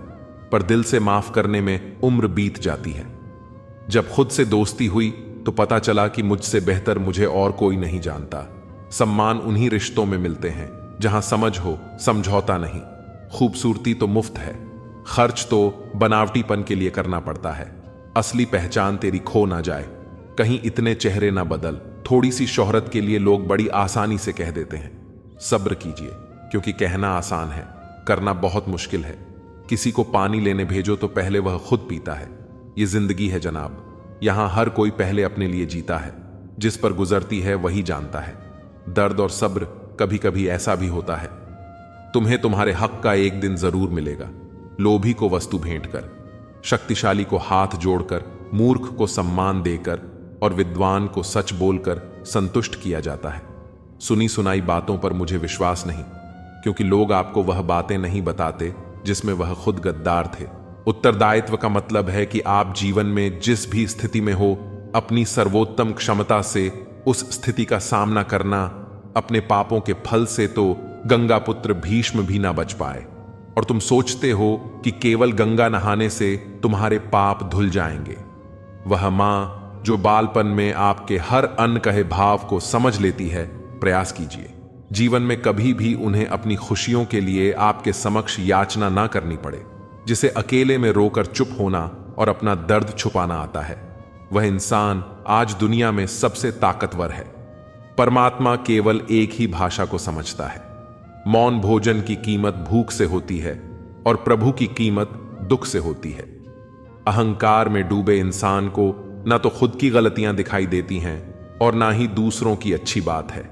पर दिल से माफ करने में उम्र बीत जाती है। जब खुद से दोस्ती हुई तो पता चला कि मुझसे बेहतर मुझे और कोई नहीं जानता। सम्मान उन्हीं रिश्तों में मिलते हैं जहां समझ हो, समझौता नहीं। खूबसूरती तो मुफ्त है, खर्च तो बनावटीपन के लिए करना पड़ता है। असली पहचान तेरी खो ना जाए, कहीं इतने चेहरे ना बदल। थोड़ी सी शोहरत के लिए लोग बड़ी आसानी से कह देते हैं। सब्र कीजिए, क्योंकि कहना आसान है, करना बहुत मुश्किल है। किसी को पानी लेने भेजो तो पहले वह खुद पीता है। ये जिंदगी है जनाब, यहां हर कोई पहले अपने लिए जीता है। जिस पर गुजरती है वही जानता है। दर्द और सब्र कभी कभी ऐसा भी होता है। तुम्हें तुम्हारे हक का एक दिन जरूर मिलेगा। लोभी को वस्तु भेंट कर, शक्तिशाली को हाथ जोड़कर, मूर्ख को सम्मान देकर और विद्वान को सच बोलकर संतुष्ट किया जाता है। सुनी सुनाई बातों पर मुझे विश्वास नहीं, क्योंकि लोग आपको वह बातें नहीं बताते जिसमें वह खुद गद्दार थे। उत्तरदायित्व का मतलब है कि आप जीवन में जिस भी स्थिति में हो, अपनी सर्वोत्तम क्षमता से उस स्थिति का सामना करना। अपने पापों के फल से तो गंगा पुत्र भीष्म भी ना बच पाए, और तुम सोचते हो कि केवल गंगा नहाने से तुम्हारे पाप धुल जाएंगे। वह मां जो बालपन में आपके हर अनकहे भाव को समझ लेती है, प्रयास कीजिए जीवन में कभी भी उन्हें अपनी खुशियों के लिए आपके समक्ष याचना ना करनी पड़े। जिसे अकेले में रोकर चुप होना और अपना दर्द छुपाना आता है, वह इंसान आज दुनिया में सबसे ताकतवर है। परमात्मा केवल एक ही भाषा को समझता है। मौन भोजन की कीमत भूख से होती है और प्रभु की कीमत दुख से होती है। अहंकार में डूबे इंसान को न तो खुद की गलतियां दिखाई देती हैं और ना ही दूसरों की अच्छी बात है।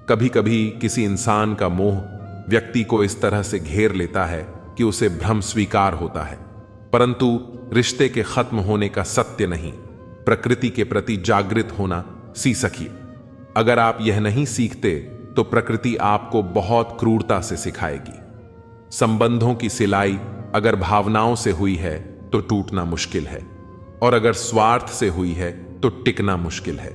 कभी कभी किसी इंसान का मोह व्यक्ति को इस तरह से घेर लेता है कि उसे भ्रम स्वीकार होता है, परंतु रिश्ते के खत्म होने का सत्य नहीं, प्रकृति के प्रति जागृत होना सीखिए। अगर आप यह नहीं सीखते तो प्रकृति आपको बहुत क्रूरता से सिखाएगी। संबंधों की सिलाई अगर भावनाओं से हुई है तो टूटना मुश्किल है, और अगर स्वार्थ से हुई है तो टिकना मुश्किल है।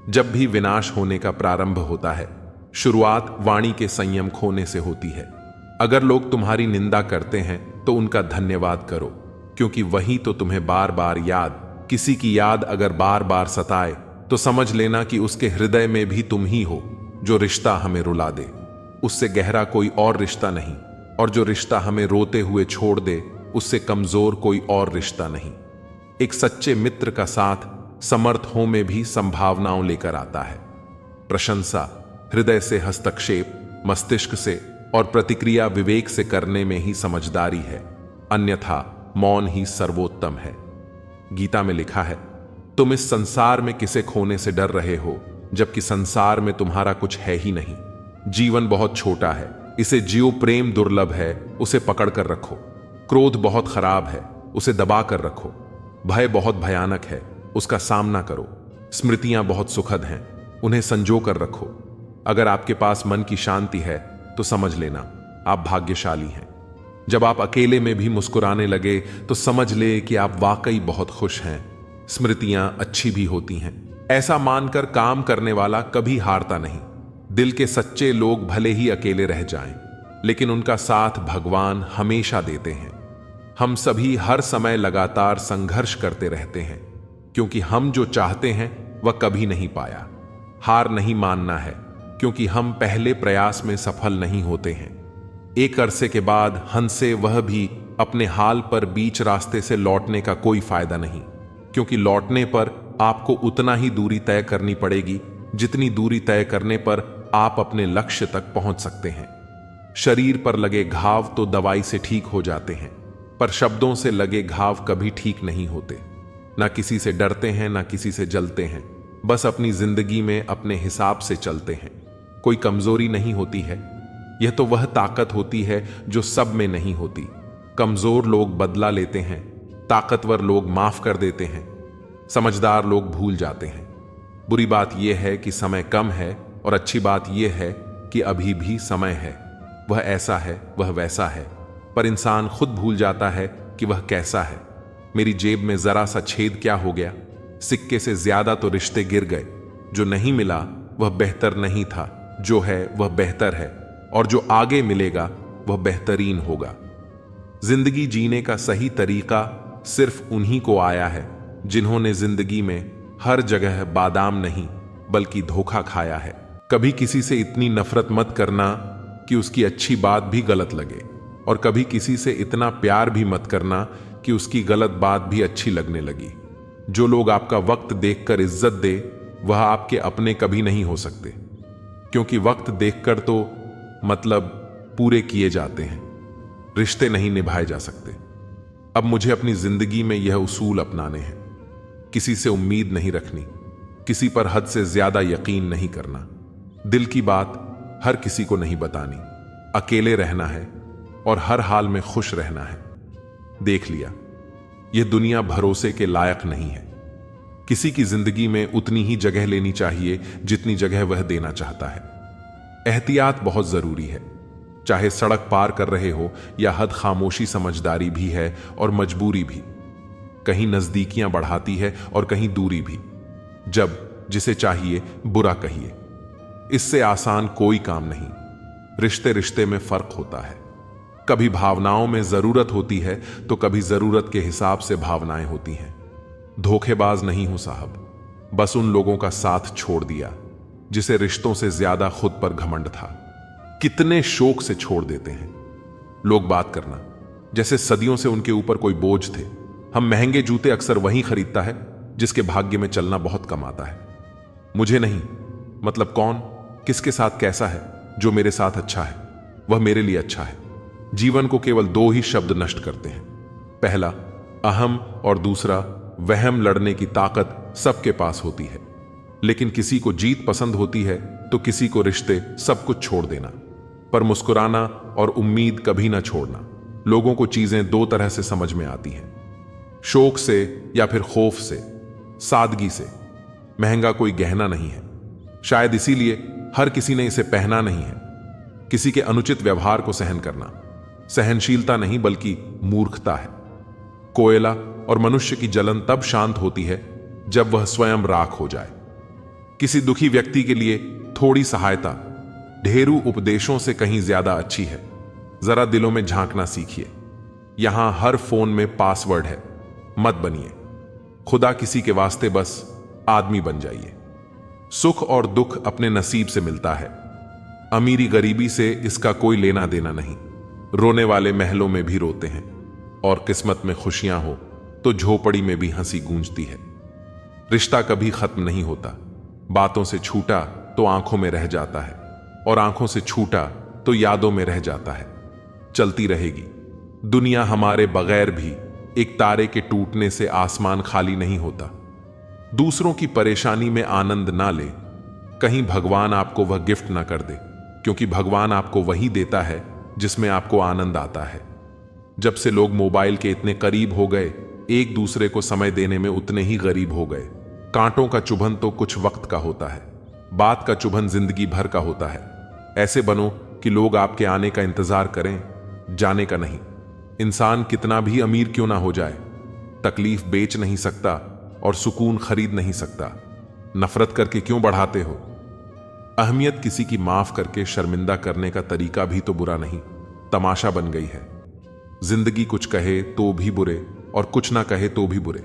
जब भी विनाश होने का प्रारंभ होता है, शुरुआत वाणी के संयम खोने से होती है। अगर लोग तुम्हारी निंदा करते हैं तो उनका धन्यवाद करो, क्योंकि वही तो तुम्हें बार बार याद, किसी की याद अगर बार बार सताए तो समझ लेना कि उसके हृदय में भी तुम ही हो। जो रिश्ता हमें रुला दे उससे गहरा कोई और रिश्ता नहीं, और जो रिश्ता हमें रोते हुए छोड़ दे उससे कमजोर कोई और रिश्ता नहीं। एक सच्चे मित्र का साथ समर्थ हो में भी संभावनाओं लेकर आता है। प्रशंसा हृदय से, हस्तक्षेप मस्तिष्क से, और प्रतिक्रिया विवेक से करने में ही समझदारी है, अन्यथा मौन ही सर्वोत्तम है। गीता में लिखा है, तुम इस संसार में किसे खोने से डर रहे हो, जबकि संसार में तुम्हारा कुछ है ही नहीं। जीवन बहुत छोटा है, इसे जियो। प्रेम दुर्लभ है, उसे पकड़ कर रखो। क्रोध बहुत खराब है, उसे दबा कर रखो। भय बहुत भयानक है, उसका सामना करो। स्मृतियां बहुत सुखद हैं, उन्हें संजो कर रखो। अगर आपके पास मन की शांति है तो समझ लेना आप भाग्यशाली हैं। जब आप अकेले में भी मुस्कुराने लगे तो समझ ले कि आप वाकई बहुत खुश हैं। स्मृतियां अच्छी भी होती हैं, ऐसा मानकर काम करने वाला कभी हारता नहीं। दिल के सच्चे लोग भले ही अकेले रह जाएं, लेकिन उनका साथ भगवान हमेशा देते हैं। हम सभी हर समय लगातार संघर्ष करते रहते हैं, क्योंकि हम जो चाहते हैं वह कभी नहीं पाया। हार नहीं मानना है, क्योंकि हम पहले प्रयास में सफल नहीं होते हैं। एक अरसे के बाद हंसे वह भी अपने हाल पर बीच रास्ते से लौटने का कोई फायदा नहीं, क्योंकि लौटने पर आपको उतना ही दूरी तय करनी पड़ेगी जितनी दूरी तय करने पर आप अपने लक्ष्य तक पहुंच सकते हैं। शरीर पर लगे घाव तो दवाई से ठीक हो जाते हैं, पर शब्दों से लगे घाव कभी ठीक नहीं होते। ना किसी से डरते हैं, ना किसी से जलते हैं, बस अपनी जिंदगी में अपने हिसाब से चलते हैं। कोई कमजोरी नहीं होती है, यह तो वह ताकत होती है जो सब में नहीं होती। कमजोर लोग बदला लेते हैं, ताकतवर लोग माफ कर देते हैं, समझदार लोग भूल जाते हैं। बुरी बात यह है कि समय कम है, और अच्छी बात यह है कि अभी भी समय है। वह ऐसा है, वह वैसा है, पर इंसान खुद भूल जाता है कि वह कैसा है। मेरी जेब में जरा सा छेद क्या हो गया, सिक्के से ज्यादा तो रिश्ते गिर गए। जो नहीं मिला वह बेहतर नहीं था, जो है वह बेहतर है, और जो आगे मिलेगा वह बेहतरीन होगा। जिंदगी जीने का सही तरीका सिर्फ उन्हीं को आया है जिन्होंने जिंदगी में हर जगह बादाम नहीं बल्कि धोखा खाया है। कभी किसी से इतनी नफरत मत करना कि उसकी अच्छी बात भी गलत लगे, और कभी किसी से इतना प्यार भी मत करना कि उसकी गलत बात भी अच्छी लगने लगी। जो लोग आपका वक्त देखकर इज्जत दे वह आपके अपने कभी नहीं हो सकते, क्योंकि वक्त देखकर तो मतलब पूरे किए जाते हैं, रिश्ते नहीं निभाए जा सकते। अब मुझे अपनी जिंदगी में यह उसूल अपनाने हैं। किसी से उम्मीद नहीं रखनी, किसी पर हद से ज्यादा यकीन नहीं करना, दिल की बात हर किसी को नहीं बतानी, अकेले रहना है और हर हाल में खुश रहना है। देख लिया, यह दुनिया भरोसे के लायक नहीं है। किसी की जिंदगी में उतनी ही जगह लेनी चाहिए जितनी जगह वह देना चाहता है। एहतियात बहुत जरूरी है, चाहे सड़क पार कर रहे हो या हद खामोशी समझदारी भी है और मजबूरी भी। कहीं नजदीकियां बढ़ाती है और कहीं दूरी भी। जब जिसे चाहिए बुरा कहिए, इससे आसान कोई काम नहीं। रिश्ते रिश्ते में फर्क होता है, कभी भावनाओं में जरूरत होती है तो कभी जरूरत के हिसाब से भावनाएं होती हैं। धोखेबाज नहीं हूं साहब, बस उन लोगों का साथ छोड़ दिया जिसे रिश्तों से ज्यादा खुद पर घमंड था। कितने शौक से छोड़ देते हैं लोग बात करना, जैसे सदियों से उनके ऊपर कोई बोझ थे। हम महंगे जूते अक्सर वही खरीदता है जिसके भाग्य में चलना बहुत कम आता है। मुझे नहीं, मतलब कौन किसके साथ कैसा है, जो मेरे साथ अच्छा है वह मेरे लिए अच्छा है। जीवन को केवल दो ही शब्द नष्ट करते हैं, पहला अहम और दूसरा वहम। लड़ने की ताकत सबके पास होती है, लेकिन किसी को जीत पसंद होती है तो किसी को रिश्ते, सब कुछ छोड़ देना। पर मुस्कुराना और उम्मीद कभी ना छोड़ना। लोगों को चीजें दो तरह से समझ में आती हैं, शौक से या फिर खौफ से, सादगी से। महंगा कोई गहना नहीं है, शायद इसीलिए हर किसी ने इसे पहना नहीं है। किसी के अनुचित व्यवहार को सहन करना सहनशीलता नहीं बल्कि मूर्खता है। कोयला और मनुष्य की जलन तब शांत होती है जब वह स्वयं राख हो जाए। किसी दुखी व्यक्ति के लिए थोड़ी सहायता ढेरों उपदेशों से कहीं ज्यादा अच्छी है। जरा दिलों में झांकना सीखिए। यहां हर फोन में पासवर्ड है, मत बनिए। खुदा किसी के वास्ते बस आदमी बन जाइए। सुख और दुख अपने नसीब से मिलता है। अमीरी गरीबी से इसका कोई लेना देना नहीं। रोने वाले महलों में भी रोते हैं, और किस्मत में खुशियां हो तो झोपड़ी में भी हंसी गूंजती है। रिश्ता कभी खत्म नहीं होता। बातों से छूटा तो आंखों में रह जाता है, और आंखों से छूटा तो यादों में रह जाता है। चलती रहेगी दुनिया हमारे बगैर भी। एक तारे के टूटने से आसमान खाली नहीं होता। दूसरों की परेशानी में आनंद ना ले, कहीं भगवान आपको वह गिफ्ट ना कर दे, क्योंकि भगवान आपको वही देता है जिसमें आपको आनंद आता है। जब से लोग मोबाइल के इतने करीब हो गए, एक दूसरे को समय देने में उतने ही गरीब हो गए। कांटों का चुभन तो कुछ वक्त का होता है, बात का चुभन जिंदगी भर का होता है। ऐसे बनो कि लोग आपके आने का इंतजार करें, जाने का नहीं। इंसान कितना भी अमीर क्यों ना हो जाए, तकलीफ बेच नहीं सकता और सुकून खरीद नहीं सकता। नफरत करके क्यों बढ़ाते हो? अहमियत किसी की माफ करके शर्मिंदा करने का तरीका भी तो बुरा नहीं, तमाशा बन गई है। जिंदगी कुछ कहे तो भी बुरे और कुछ ना कहे तो भी बुरे।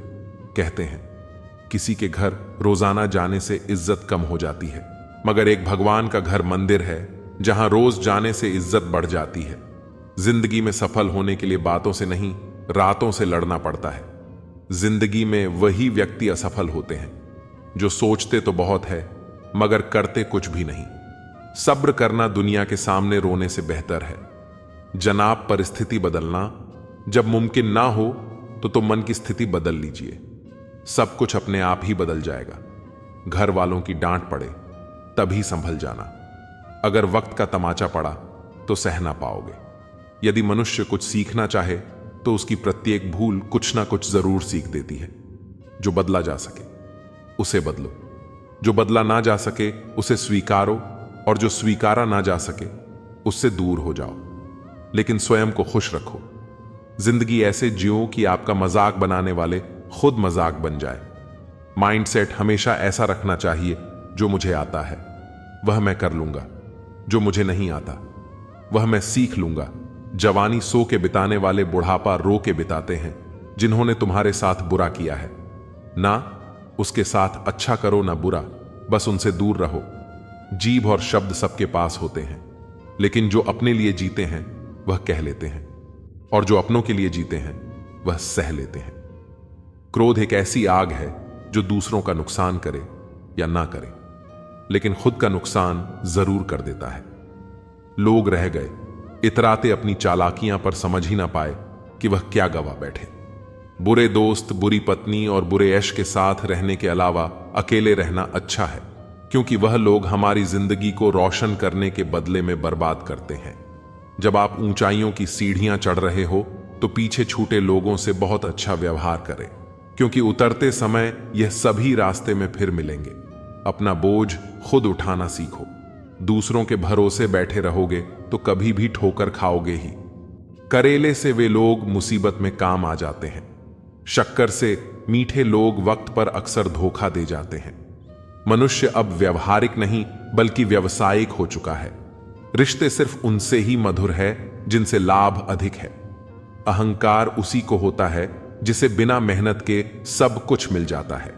कहते हैं किसी के घर रोजाना जाने से इज्जत कम हो जाती है, मगर एक भगवान का घर मंदिर है जहां रोज जाने से इज्जत बढ़ जाती है। जिंदगी में सफल होने के लिए बातों से नहीं, रातों से लड़ना पड़ता है। जिंदगी में वही व्यक्ति असफल होते हैं जो सोचते तो बहुत है मगर करते कुछ भी नहीं। सब्र करना दुनिया के सामने रोने से बेहतर है। जनाब, परिस्थिति बदलना जब मुमकिन ना हो तो मन की स्थिति बदल लीजिए। सब कुछ अपने आप ही बदल जाएगा। घर वालों की डांट पड़े तभी संभल जाना। अगर वक्त का तमाचा पड़ा तो सह ना पाओगे। यदि मनुष्य कुछ सीखना चाहे तो उसकी प्रत्येक भूल कुछ ना कुछ जरूर सीख देती है। जो बदला जा सके उसे बदलो, जो बदला ना जा सके उसे स्वीकारो, और जो स्वीकारा ना जा सके उससे दूर हो जाओ। लेकिन स्वयं को खुश रखो। जिंदगी ऐसे जियो कि आपका मजाक बनाने वाले खुद मजाक बन जाए। माइंडसेट हमेशा ऐसा रखना चाहिए, जो मुझे आता है वह मैं कर लूंगा, जो मुझे नहीं आता वह मैं सीख लूंगा। जवानी सो के बिताने वाले बुढ़ापा रो के बिताते हैं। जिन्होंने तुम्हारे साथ बुरा किया है ना उसके साथ अच्छा करो ना बुरा, बस उनसे दूर रहो। जीभ और शब्द सबके पास होते हैं, लेकिन जो अपने लिए जीते हैं वह कह लेते हैं, और जो अपनों के लिए जीते हैं वह सह लेते हैं। क्रोध एक ऐसी आग है जो दूसरों का नुकसान करे या ना करे, लेकिन खुद का नुकसान जरूर कर देता है। लोग रह गए इतराते अपनी चालाकियां पर, समझ ही ना पाए कि वह क्या गवा बैठे। बुरे दोस्त, बुरी पत्नी और बुरे ऐश के साथ रहने के अलावा अकेले रहना अच्छा है, क्योंकि वह लोग हमारी जिंदगी को रोशन करने के बदले में बर्बाद करते हैं। जब आप ऊंचाइयों की सीढ़ियां चढ़ रहे हो तो पीछे छूटे लोगों से बहुत अच्छा व्यवहार करें, क्योंकि उतरते समय यह सभी रास्ते में फिर मिलेंगे। अपना बोझ खुद उठाना सीखो। दूसरों के भरोसे बैठे रहोगे तो कभी भी ठोकर खाओगे ही। करेले से वे लोग मुसीबत में काम आ जाते हैं। शक्कर से मीठे लोग वक्त पर अक्सर धोखा दे जाते हैं। मनुष्य अब व्यवहारिक नहीं बल्कि व्यावसायिक हो चुका है। रिश्ते सिर्फ उनसे ही मधुर है जिनसे लाभ अधिक है। अहंकार उसी को होता है जिसे बिना मेहनत के सब कुछ मिल जाता है।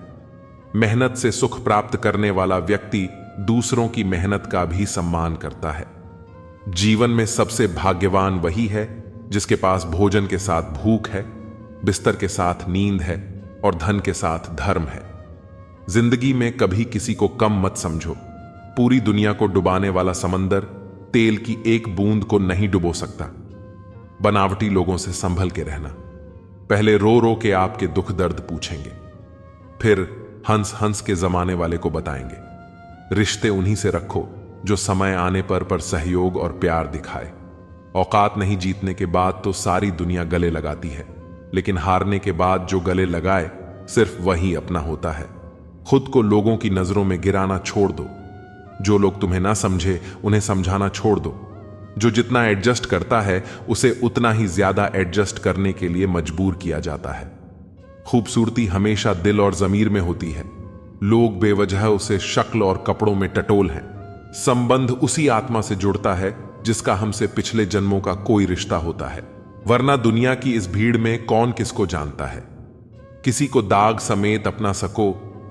मेहनत से सुख प्राप्त करने वाला व्यक्ति दूसरों की मेहनत का भी सम्मान करता है। जीवन में सबसे भाग्यवान वही है जिसके पास भोजन के साथ भूख है, बिस्तर के साथ नींद है और धन के साथ धर्म है। जिंदगी में कभी किसी को कम मत समझो। पूरी दुनिया को डुबाने वाला समंदर तेल की एक बूंद को नहीं डुबो सकता। बनावटी लोगों से संभल के रहना। पहले रो रो के आपके दुख दर्द पूछेंगे, फिर हंस हंस के जमाने वाले को बताएंगे। रिश्ते उन्हीं से रखो जो समय आने पर सहयोग और प्यार दिखाए। औकात नहीं जीतने के बाद तो सारी दुनिया गले लगाती है, लेकिन हारने के बाद जो गले लगाए सिर्फ वही अपना होता है। खुद को लोगों की नजरों में गिराना छोड़ दो। जो लोग तुम्हें ना समझे उन्हें समझाना छोड़ दो। जो जितना एडजस्ट करता है उसे उतना ही ज्यादा एडजस्ट करने के लिए मजबूर किया जाता है। खूबसूरती हमेशा दिल और जमीर में होती है। लोग बेवजह उसे शक्ल और कपड़ों में टटोल हैं। संबंध उसी आत्मा से जुड़ता है जिसका हमसे पिछले जन्मों का कोई रिश्ता होता है, वरना दुनिया की इस भीड़ में कौन किसको जानता है। किसी को दाग समेत अपना सको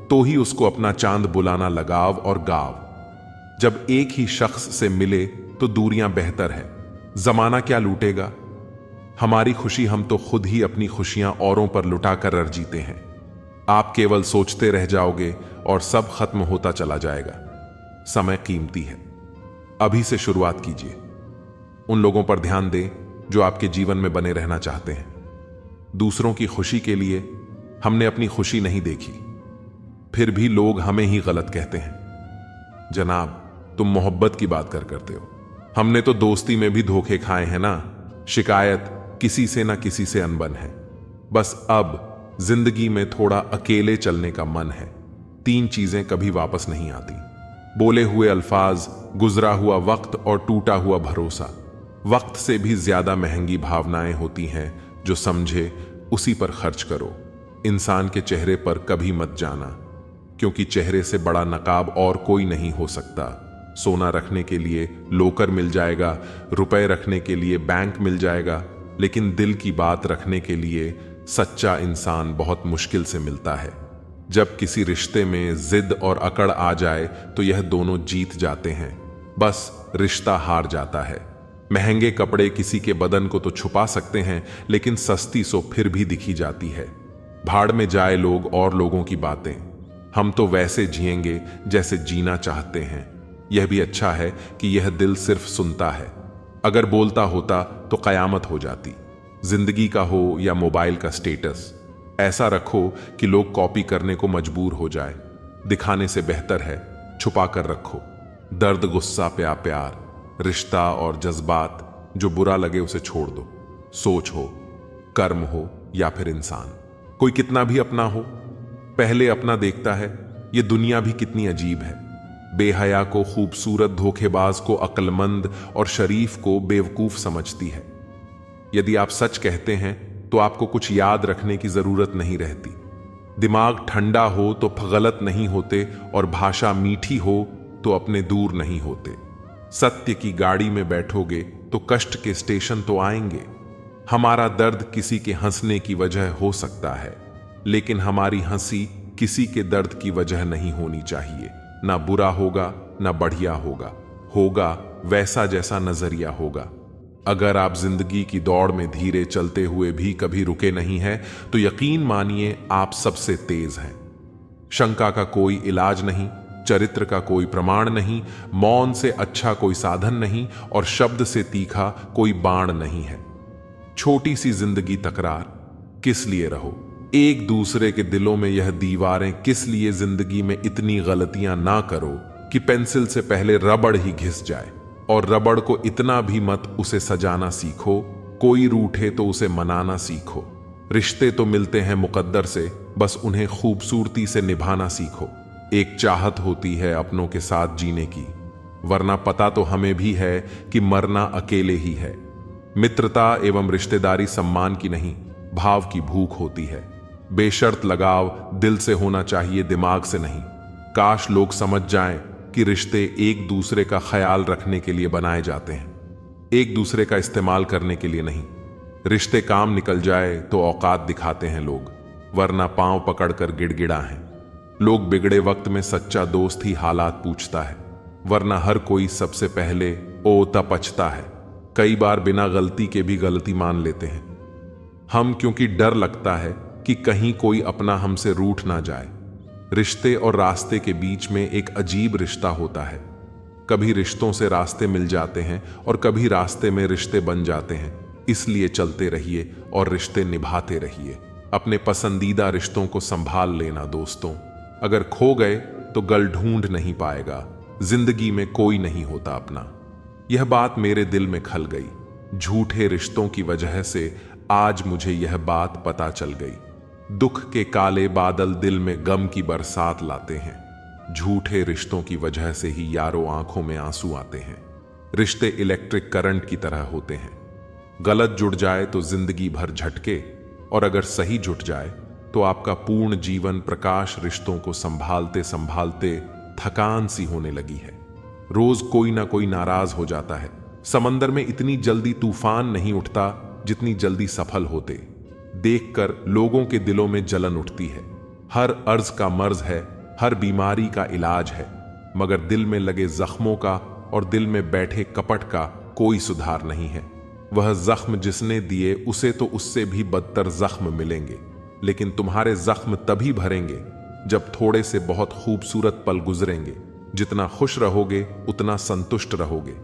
तो ही उसको अपना चांद बुलाना लगाव और गाव। जब एक ही शख्स से मिले तो दूरियां बेहतर है। जमाना क्या लूटेगा हमारी खुशी, हम तो खुद ही अपनी खुशियां औरों पर लुटाकर रह जीते हैं। आप केवल सोचते रह जाओगे और सब खत्म होता चला जाएगा। समय कीमती है, अभी से शुरुआत कीजिए। उन लोगों पर ध्यान दें जो आपके जीवन में बने रहना चाहते हैं। दूसरों की खुशी के लिए हमने अपनी खुशी नहीं देखी, फिर भी लोग हमें ही गलत कहते हैं। जनाब, तुम मोहब्बत की बात करते हो, हमने तो दोस्ती में भी धोखे खाए हैं ना। शिकायत किसी से ना किसी से अनबन है। बस अब जिंदगी में थोड़ा अकेले चलने का मन है। 3 चीजें कभी वापस नहीं आती: बोले हुए अल्फाज, गुजरा हुआ वक्त और टूटा हुआ भरोसा। वक्त से भी ज्यादा महंगी भावनाएं होती हैं। जो समझे उसी पर खर्च करो। इंसान के चेहरे पर कभी मत जाना, क्योंकि चेहरे से बड़ा नकाब और कोई नहीं हो सकता। सोना रखने के लिए लोकर मिल जाएगा, रुपए रखने के लिए बैंक मिल जाएगा, लेकिन दिल की बात रखने के लिए सच्चा इंसान बहुत मुश्किल से मिलता है। जब किसी रिश्ते में जिद और अकड़ आ जाए तो यह दोनों जीत जाते हैं, बस रिश्ता हार जाता है। महंगे कपड़े किसी के बदन को तो छुपा सकते हैं, लेकिन सस्ती सो फिर भी दिखी जाती है। भाड़ में जाए लोग और लोगों की बातें, हम तो वैसे जिएंगे जैसे जीना चाहते हैं। यह भी अच्छा है कि यह दिल सिर्फ सुनता है, अगर बोलता होता तो कयामत हो जाती। जिंदगी का हो या मोबाइल का स्टेटस, ऐसा रखो कि लोग कॉपी करने को मजबूर हो जाए। दिखाने से बेहतर है छुपा कर रखो। दर्द, गुस्सा, प्यार, रिश्ता और जज्बात, जो बुरा लगे उसे छोड़ दो। सोच हो, कर्म हो या फिर इंसान, कोई कितना भी अपना हो, पहले अपना देखता है। ये दुनिया भी कितनी अजीब है। बेहया को खूबसूरत, धोखेबाज को अक्लमंद और शरीफ को बेवकूफ समझती है। यदि आप सच कहते हैं तो आपको कुछ याद रखने की जरूरत नहीं रहती। दिमाग ठंडा हो तो गलत नहीं होते, और भाषा मीठी हो तो अपने दूर नहीं होते। सत्य की गाड़ी में बैठोगे तो कष्ट के स्टेशन तो आएंगे। हमारा दर्द किसी के हंसने की वजह हो सकता है, लेकिन हमारी हंसी किसी के दर्द की वजह नहीं होनी चाहिए। ना बुरा होगा ना बढ़िया होगा, होगा वैसा जैसा नजरिया होगा। अगर आप जिंदगी की दौड़ में धीरे चलते हुए भी कभी रुके नहीं हैं, तो यकीन मानिए आप सबसे तेज हैं। शंका का कोई इलाज नहीं, चरित्र का कोई प्रमाण नहीं, मौन से अच्छा कोई साधन नहीं, और शब्द से तीखा कोई बाण नहीं है। छोटी सी जिंदगी तकरार किस लिए रहो, एक दूसरे के दिलों में यह दीवारें किस लिए, जिंदगी में इतनी गलतियां ना करो कि पेंसिल से पहले रबड़ ही घिस जाए। और रबड़ को इतना भी मत उसे सजाना सीखो, कोई रूठे तो उसे मनाना सीखो। रिश्ते तो मिलते हैं मुकद्दर से, बस उन्हें खूबसूरती से निभाना सीखो। एक चाहत होती है अपनों के साथ जीने की, वरना पता तो हमें भी है कि मरना अकेले ही है। मित्रता एवं रिश्तेदारी सम्मान की नहीं, भाव की भूख होती है। बेशर्त लगाव दिल से होना चाहिए, दिमाग से नहीं। काश लोग समझ जाएं कि रिश्ते एक दूसरे का ख्याल रखने के लिए बनाए जाते हैं, एक दूसरे का इस्तेमाल करने के लिए नहीं। रिश्ते काम निकल जाए तो औकात दिखाते हैं लोग, वरना पांव पकड़कर गिड़गिड़ा हैं। लोग बिगड़े वक्त में सच्चा दोस्त ही हालात पूछता है, वरना हर कोई सबसे पहले ओ तपचता है। कई बार बिना गलती के भी गलती मान लेते हैं हम, क्योंकि डर लगता है कि कहीं कोई अपना हमसे रूठ ना जाए। रिश्ते और रास्ते के बीच में एक अजीब रिश्ता होता है। कभी रिश्तों से रास्ते मिल जाते हैं और कभी रास्ते में रिश्ते बन जाते हैं। इसलिए चलते रहिए और रिश्ते निभाते रहिए। अपने पसंदीदा रिश्तों को संभाल लेना दोस्तों। अगर खो गए तो गल ढूंढ नहीं पाएगा। जिंदगी में कोई नहीं होता अपना। यह बात मेरे दिल में खल गई। झूठे रिश्तों की वजह से आज मुझे यह बात पता चल गई। दुख के काले बादल दिल में गम की बरसात लाते हैं। झूठे रिश्तों की वजह से ही यारों आंखों में आंसू आते हैं। रिश्ते इलेक्ट्रिक करंट की तरह होते हैं। गलत जुड़ जाए तो जिंदगी भर झटके, और अगर सही जुट जाए तो आपका पूर्ण जीवन प्रकाश। रिश्तों को संभालते संभालते थकान सी होने लगी है। रोज कोई ना कोई नाराज हो जाता है। समंदर में इतनी जल्दी तूफान नहीं उठता जितनी जल्दी सफल होते। देखकर लोगों के दिलों में जलन उठती है। हर अर्ज का मर्ज है, हर बीमारी का इलाज है, मगर दिल में लगे जख्मों का और दिल में बैठे कपट का कोई सुधार नहीं है। वह जख्म जिसने दिए उसे तो उससे भी बदतर जख्म मिलेंगे, लेकिन तुम्हारे जख्म तभी भरेंगे जब थोड़े से बहुत खूबसूरत पल गुजरेंगे। जितना खुश रहोगे उतना संतुष्ट रहोगे।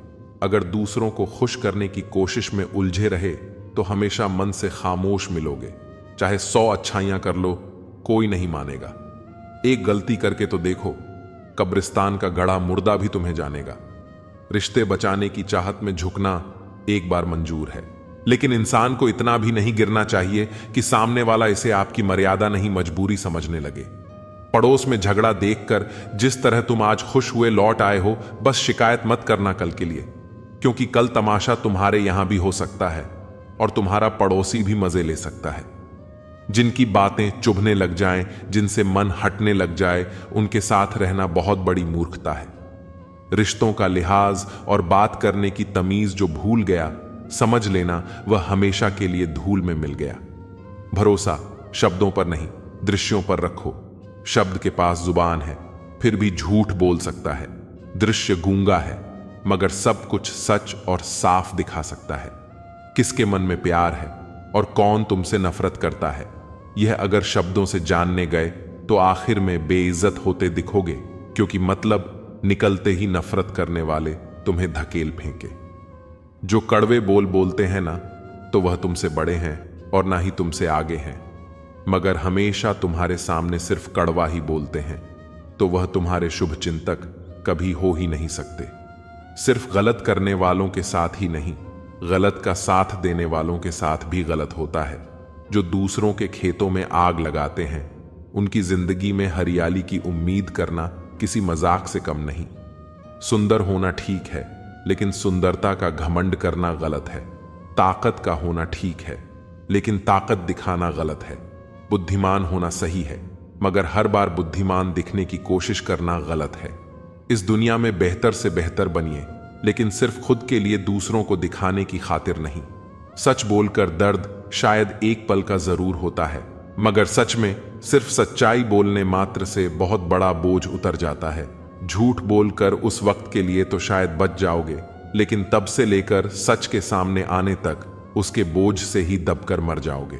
अगर दूसरों को खुश करने की कोशिश में उलझे रहे तो हमेशा मन से खामोश मिलोगे। चाहे 100 अच्छाइयां कर लो, कोई नहीं मानेगा। एक गलती करके तो देखो, कब्रिस्तान का गड़ा मुर्दा भी तुम्हें जानेगा। रिश्ते बचाने की चाहत में झुकना एक बार मंजूर है, लेकिन इंसान को इतना भी नहीं गिरना चाहिए कि सामने वाला इसे आपकी मर्यादा नहीं मजबूरी समझने लगे। पड़ोस में झगड़ा देखकर जिस तरह तुम आज खुश हुए लौट आए हो, बस शिकायत मत करना कल के लिए, क्योंकि कल तमाशा तुम्हारे यहां भी हो सकता है और तुम्हारा पड़ोसी भी मजे ले सकता है। जिनकी बातें चुभने लग जाएं, जिनसे मन हटने लग जाए, उनके साथ रहना बहुत बड़ी मूर्खता है। रिश्तों का लिहाज और बात करने की तमीज जो भूल गया, समझ लेना वह हमेशा के लिए धूल में मिल गया। भरोसा शब्दों पर नहीं, दृश्यों पर रखो। शब्द के पास जुबान है, फिर भी झूठ बोल सकता है। दृश्य गूंगा है, मगर सब कुछ सच और साफ दिखा सकता है। किसके मन में प्यार है और कौन तुमसे नफरत करता है, यह अगर शब्दों से जानने गए तो आखिर में बेइज्जत होते दिखोगे, क्योंकि मतलब निकलते ही नफरत करने वाले तुम्हें धकेल फेंके। जो कड़वे बोल बोलते हैं ना, तो वह तुमसे बड़े हैं और ना ही तुमसे आगे हैं, मगर हमेशा तुम्हारे सामने सिर्फ कड़वा ही बोलते हैं, तो वह तुम्हारे शुभ चिंतक कभी हो ही नहीं सकते। सिर्फ गलत करने वालों के साथ ही नहीं, गलत का साथ देने वालों के साथ भी गलत होता है। जो दूसरों के खेतों में आग लगाते हैं, उनकी जिंदगी में हरियाली की उम्मीद करना किसी मजाक से कम नहीं। सुंदर होना ठीक है, लेकिन सुंदरता का घमंड करना गलत है। ताकत का होना ठीक है, लेकिन ताकत दिखाना गलत है। बुद्धिमान होना सही है, मगर हर बार बुद्धिमान दिखने की कोशिश करना गलत है। इस दुनिया में बेहतर से बेहतर बनिए, लेकिन सिर्फ खुद के लिए, दूसरों को दिखाने की खातिर नहीं। सच बोलकर दर्द शायद एक पल का जरूर होता है, मगर सच में सिर्फ सच्चाई बोलने मात्र से बहुत बड़ा बोझ उतर जाता है। झूठ बोलकर उस वक्त के लिए तो शायद बच जाओगे, लेकिन तब से लेकर सच के सामने आने तक उसके बोझ से ही दबकर मर जाओगे।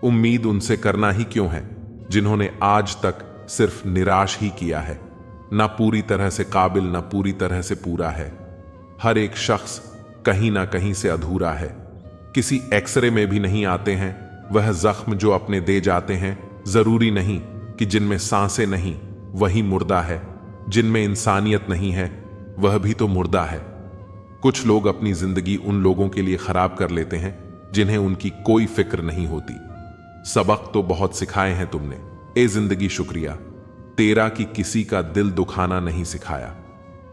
उम्मीद उनसे करना ही क्यों है जिन्होंने आज तक सिर्फ निराश ही किया है। ना पूरी तरह से काबिल, ना पूरी तरह से पूरा है। हर एक शख्स कहीं ना कहीं से अधूरा है। किसी एक्सरे में भी नहीं आते हैं वह जख्म जो अपने दे जाते हैं। जरूरी नहीं कि जिनमें सांसें नहीं वही मुर्दा है, जिनमें इंसानियत नहीं है वह भी तो मुर्दा है। कुछ लोग अपनी जिंदगी उन लोगों के लिए खराब कर लेते हैं जिन्हें उनकी कोई फिक्र नहीं होती। सबक तो बहुत सिखाए हैं तुमने, ए जिंदगी शुक्रिया तेरा कि किसी का दिल दुखाना नहीं सिखाया।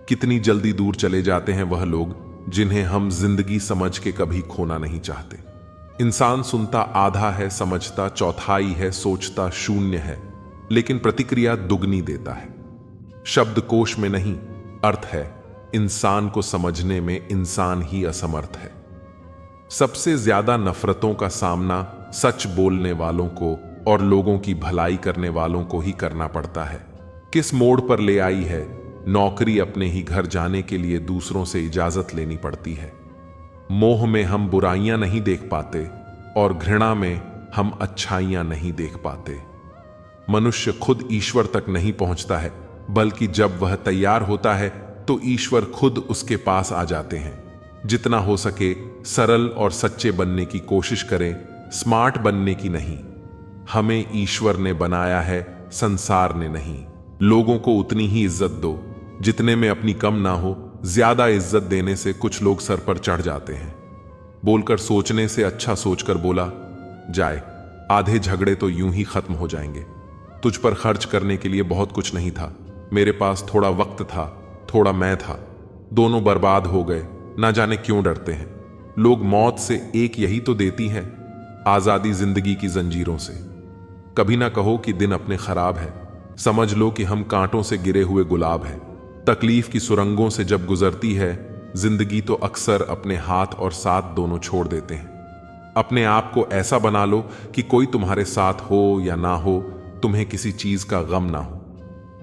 कितनी जल्दी दूर चले जाते हैं वह लोग जिन्हें हम जिंदगी समझ के कभी खोना नहीं चाहते। इंसान सुनता आधा है, समझता चौथाई है, सोचता शून्य है, लेकिन प्रतिक्रिया दुगनी देता है। शब्दकोश में नहीं अर्थ है, इंसान को समझने में इंसान ही असमर्थ है। सबसे ज्यादा नफरतों का सामना सच बोलने वालों को और लोगों की भलाई करने वालों को ही करना पड़ता है। किस मोड़ पर ले आई है नौकरी, अपने ही घर जाने के लिए दूसरों से इजाजत लेनी पड़ती है। मोह में हम बुराइयां नहीं देख पाते और घृणा में हम अच्छाइयां नहीं देख पाते। मनुष्य खुद ईश्वर तक नहीं पहुंचता है, बल्कि जब वह तैयार होता है तो ईश्वर खुद उसके पास आ जाते हैं। जितना हो सके सरल और सच्चे बनने की कोशिश करें, स्मार्ट बनने की नहीं। हमें ईश्वर ने बनाया है संसार ने नहीं। लोगों को उतनी ही इज्जत दो जितने में अपनी कम ना हो। ज्यादा इज्जत देने से कुछ लोग सर पर चढ़ जाते हैं। बोलकर सोचने से अच्छा सोचकर बोला जाए, आधे झगड़े तो यूं ही खत्म हो जाएंगे। तुझ पर खर्च करने के लिए बहुत कुछ नहीं था, मेरे पास थोड़ा वक्त था, थोड़ा मैं था, दोनों बर्बाद हो गए। ना जाने क्यों डरते हैं लोग। मौत से एक यही तो देती है, आजादी जिंदगी की जंजीरों से। कभी ना कहो कि दिन अपने खराब है, समझ लो कि हम कांटों से गिरे हुए गुलाब हैं। तकलीफ की सुरंगों से जब गुजरती है जिंदगी तो अक्सर अपने हाथ और साथ दोनों छोड़ देते हैं। अपने आप को ऐसा बना लो कि कोई तुम्हारे साथ हो या ना हो, तुम्हें किसी चीज का गम ना हो।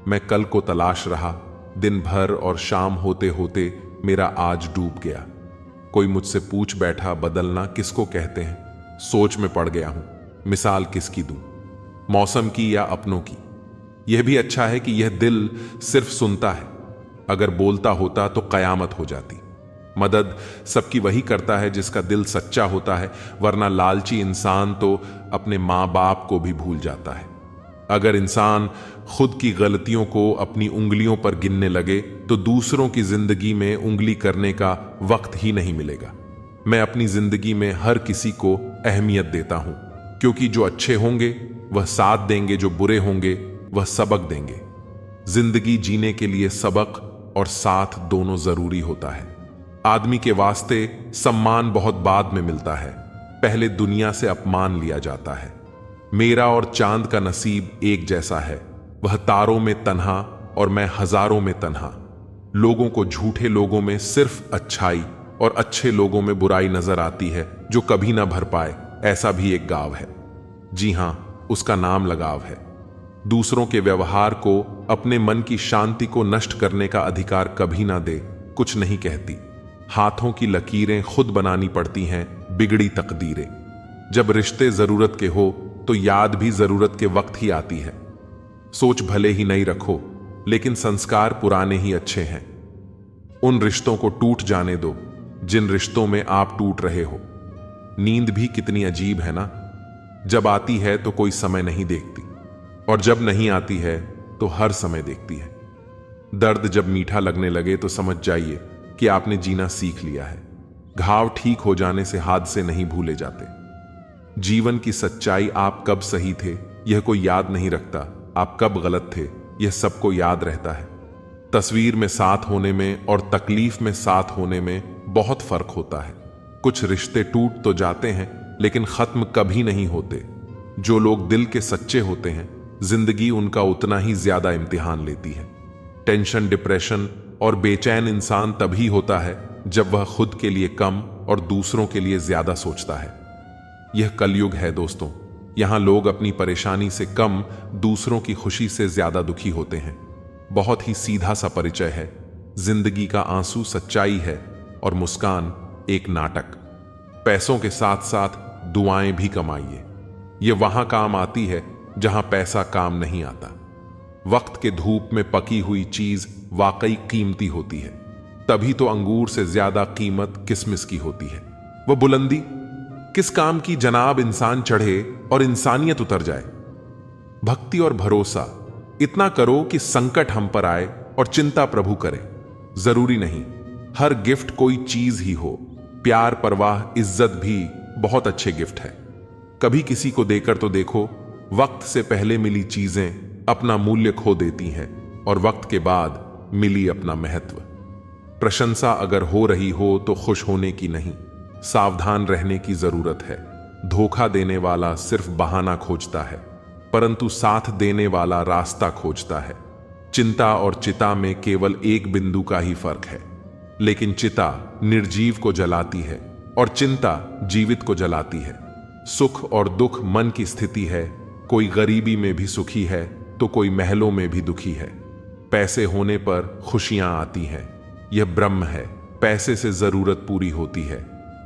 मैं कल को तलाश रहा, दिन भर और शाम होते होते मेरा आज डूब गया। कोई मुझसे पूछ बैठा बदलना किसको कहते हैं, सोच में पड़ गया हूं, मिसाल किसकी दूं, मौसम की या अपनों की। यह भी अच्छा है कि यह दिल सिर्फ सुनता है, अगर बोलता होता तो कयामत हो जाती। मदद सबकी वही करता है जिसका दिल सच्चा होता है, वरना लालची इंसान तो अपने मां बाप को भी भूल जाता है। अगर इंसान खुद की गलतियों को अपनी उंगलियों पर गिनने लगे तो दूसरों की जिंदगी में उंगली करने का वक्त ही नहीं मिलेगा। मैं अपनी जिंदगी में हर किसी को अहमियत देता हूं, क्योंकि जो अच्छे होंगे वह साथ देंगे, जो बुरे होंगे वह सबक देंगे। जिंदगी जीने के लिए सबक और साथ दोनों जरूरी होता है। आदमी के वास्ते सम्मान बहुत बाद में मिलता है, पहले दुनिया से अपमान लिया जाता है। मेरा और चांद का नसीब एक जैसा है, वह तारों में तन्हा और मैं हजारों में तन्हा। लोगों को झूठे लोगों में सिर्फ अच्छाई और अच्छे लोगों में बुराई नजर आती है, जो कभी ना भर पाए। ऐसा भी एक गाँव है, जी हां, उसका नाम लगाव है। दूसरों के व्यवहार को, अपने मन की शांति को नष्ट करने का अधिकार कभी ना दे। कुछ नहीं कहती, हाथों की लकीरें खुद बनानी पड़ती हैं, बिगड़ी तकदीरें। जब रिश्ते जरूरत के हो तो याद भी जरूरत के वक्त ही आती है। सोच भले ही नहीं रखो, लेकिन संस्कार पुराने ही अच्छे हैं। उन रिश्तों को टूट जाने दो जिन रिश्तों में आप टूट रहे हो। नींद भी कितनी अजीब है ना, जब आती है तो कोई समय नहीं देखती, और जब नहीं आती है तो हर समय देखती है। दर्द जब मीठा लगने लगे तो समझ जाइए कि आपने जीना सीख लिया है। घाव ठीक हो जाने से हादसे नहीं भूले जाते। जीवन की सच्चाई, आप कब सही थे यह कोई याद नहीं रखता, आप कब गलत थे यह सबको याद रहता है। तस्वीर में साथ होने में और तकलीफ में साथ होने में बहुत फर्क होता है। कुछ रिश्ते टूट तो जाते हैं लेकिन खत्म कभी नहीं होते। जो लोग दिल के सच्चे होते हैं, जिंदगी उनका उतना ही ज्यादा इम्तिहान लेती है। टेंशन, डिप्रेशन और बेचैन इंसान तभी होता है जब वह खुद के लिए कम और दूसरों के लिए ज्यादा सोचता है। यह कलयुग है दोस्तों, यहां लोग अपनी परेशानी से कम दूसरों की खुशी से ज्यादा दुखी होते हैं। बहुत ही सीधा सा परिचय है, जिंदगी का आंसू सच्चाई है और मुस्कान एक नाटक। पैसों के साथ साथ दुआएं भी कमाइए, यह वहां काम आती है जहां पैसा काम नहीं आता। वक्त के धूप में पकी हुई चीज वाकई कीमती होती है, तभी तो अंगूर से ज्यादा कीमत किसमिस की होती है। वह बुलंदी किस काम की जनाब इंसान चढ़े और इंसानियत उतर जाए। भक्ति और भरोसा इतना करो कि संकट हम पर आए और चिंता प्रभु करे। जरूरी नहीं हर गिफ्ट कोई चीज ही हो, प्यार, परवाह, इज्जत भी बहुत अच्छे गिफ्ट है। कभी किसी को देकर तो देखो, वक्त से पहले मिली चीजें अपना मूल्य खो देती हैं और वक्त के बाद मिली अपना महत्व। प्रशंसा अगर हो रही हो तो खुश होने की नहीं, सावधान रहने की जरूरत है। धोखा देने वाला सिर्फ बहाना खोजता है, परंतु साथ देने वाला रास्ता खोजता है। चिंता और चिता में केवल एक बिंदु का ही फर्क है, लेकिन चिता निर्जीव को जलाती है और चिंता जीवित को जलाती है। सुख और दुख मन की स्थिति है, कोई गरीबी में भी सुखी है तो कोई महलों में भी दुखी है। पैसे होने पर खुशियां आती हैं, यह ब्रह्म है। पैसे से जरूरत पूरी होती है।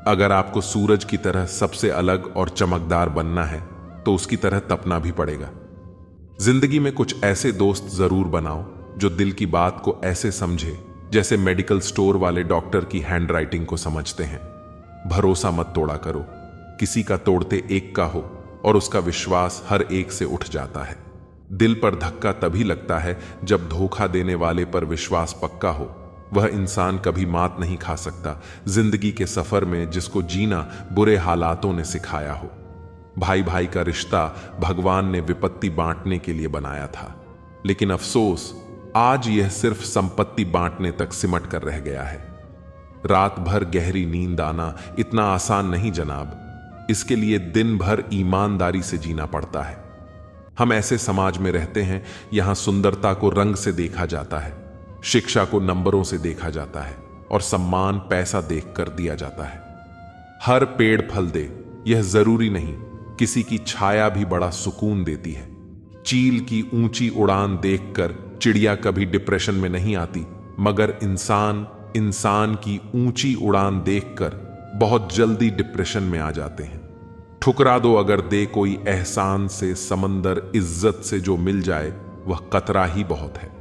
अगर आपको सूरज की तरह सबसे अलग और चमकदार बनना है तो उसकी तरह तपना भी पड़ेगा। जिंदगी में कुछ ऐसे दोस्त जरूर बनाओ जो दिल की बात को ऐसे समझे जैसे मेडिकल स्टोर वाले डॉक्टर की हैंडराइटिंग को समझते हैं। भरोसा मत तोड़ा करो, किसी का तोड़ते एक का हो और उसका विश्वास हर एक से उठ जाता है। दिल पर धक्का तभी लगता है जब धोखा देने वाले पर विश्वास पक्का हो। वह इंसान कभी मात नहीं खा सकता जिंदगी के सफर में जिसको जीना बुरे हालातों ने सिखाया हो। भाई भाई का रिश्ता भगवान ने विपत्ति बांटने के लिए बनाया था, लेकिन अफसोस आज यह सिर्फ संपत्ति बांटने तक सिमट कर रह गया है। रात भर गहरी नींद आना इतना आसान नहीं जनाब, इसके लिए दिन भर ईमानदारी से जीना पड़ता है। हम ऐसे समाज में रहते हैं यहां सुंदरता को रंग से देखा जाता है, शिक्षा को नंबरों से देखा जाता है और सम्मान पैसा देखकर दिया जाता है। हर पेड़ फल दे यह जरूरी नहीं, किसी की छाया भी बड़ा सुकून देती है। चील की ऊंची उड़ान देखकर चिड़िया कभी डिप्रेशन में नहीं आती, मगर इंसान की ऊंची उड़ान देखकर बहुत जल्दी डिप्रेशन में आ जाते हैं। ठुकरा दो अगर दे कोई एहसान से समंदर, इज्जत से जो मिल जाए वह कतरा ही बहुत है।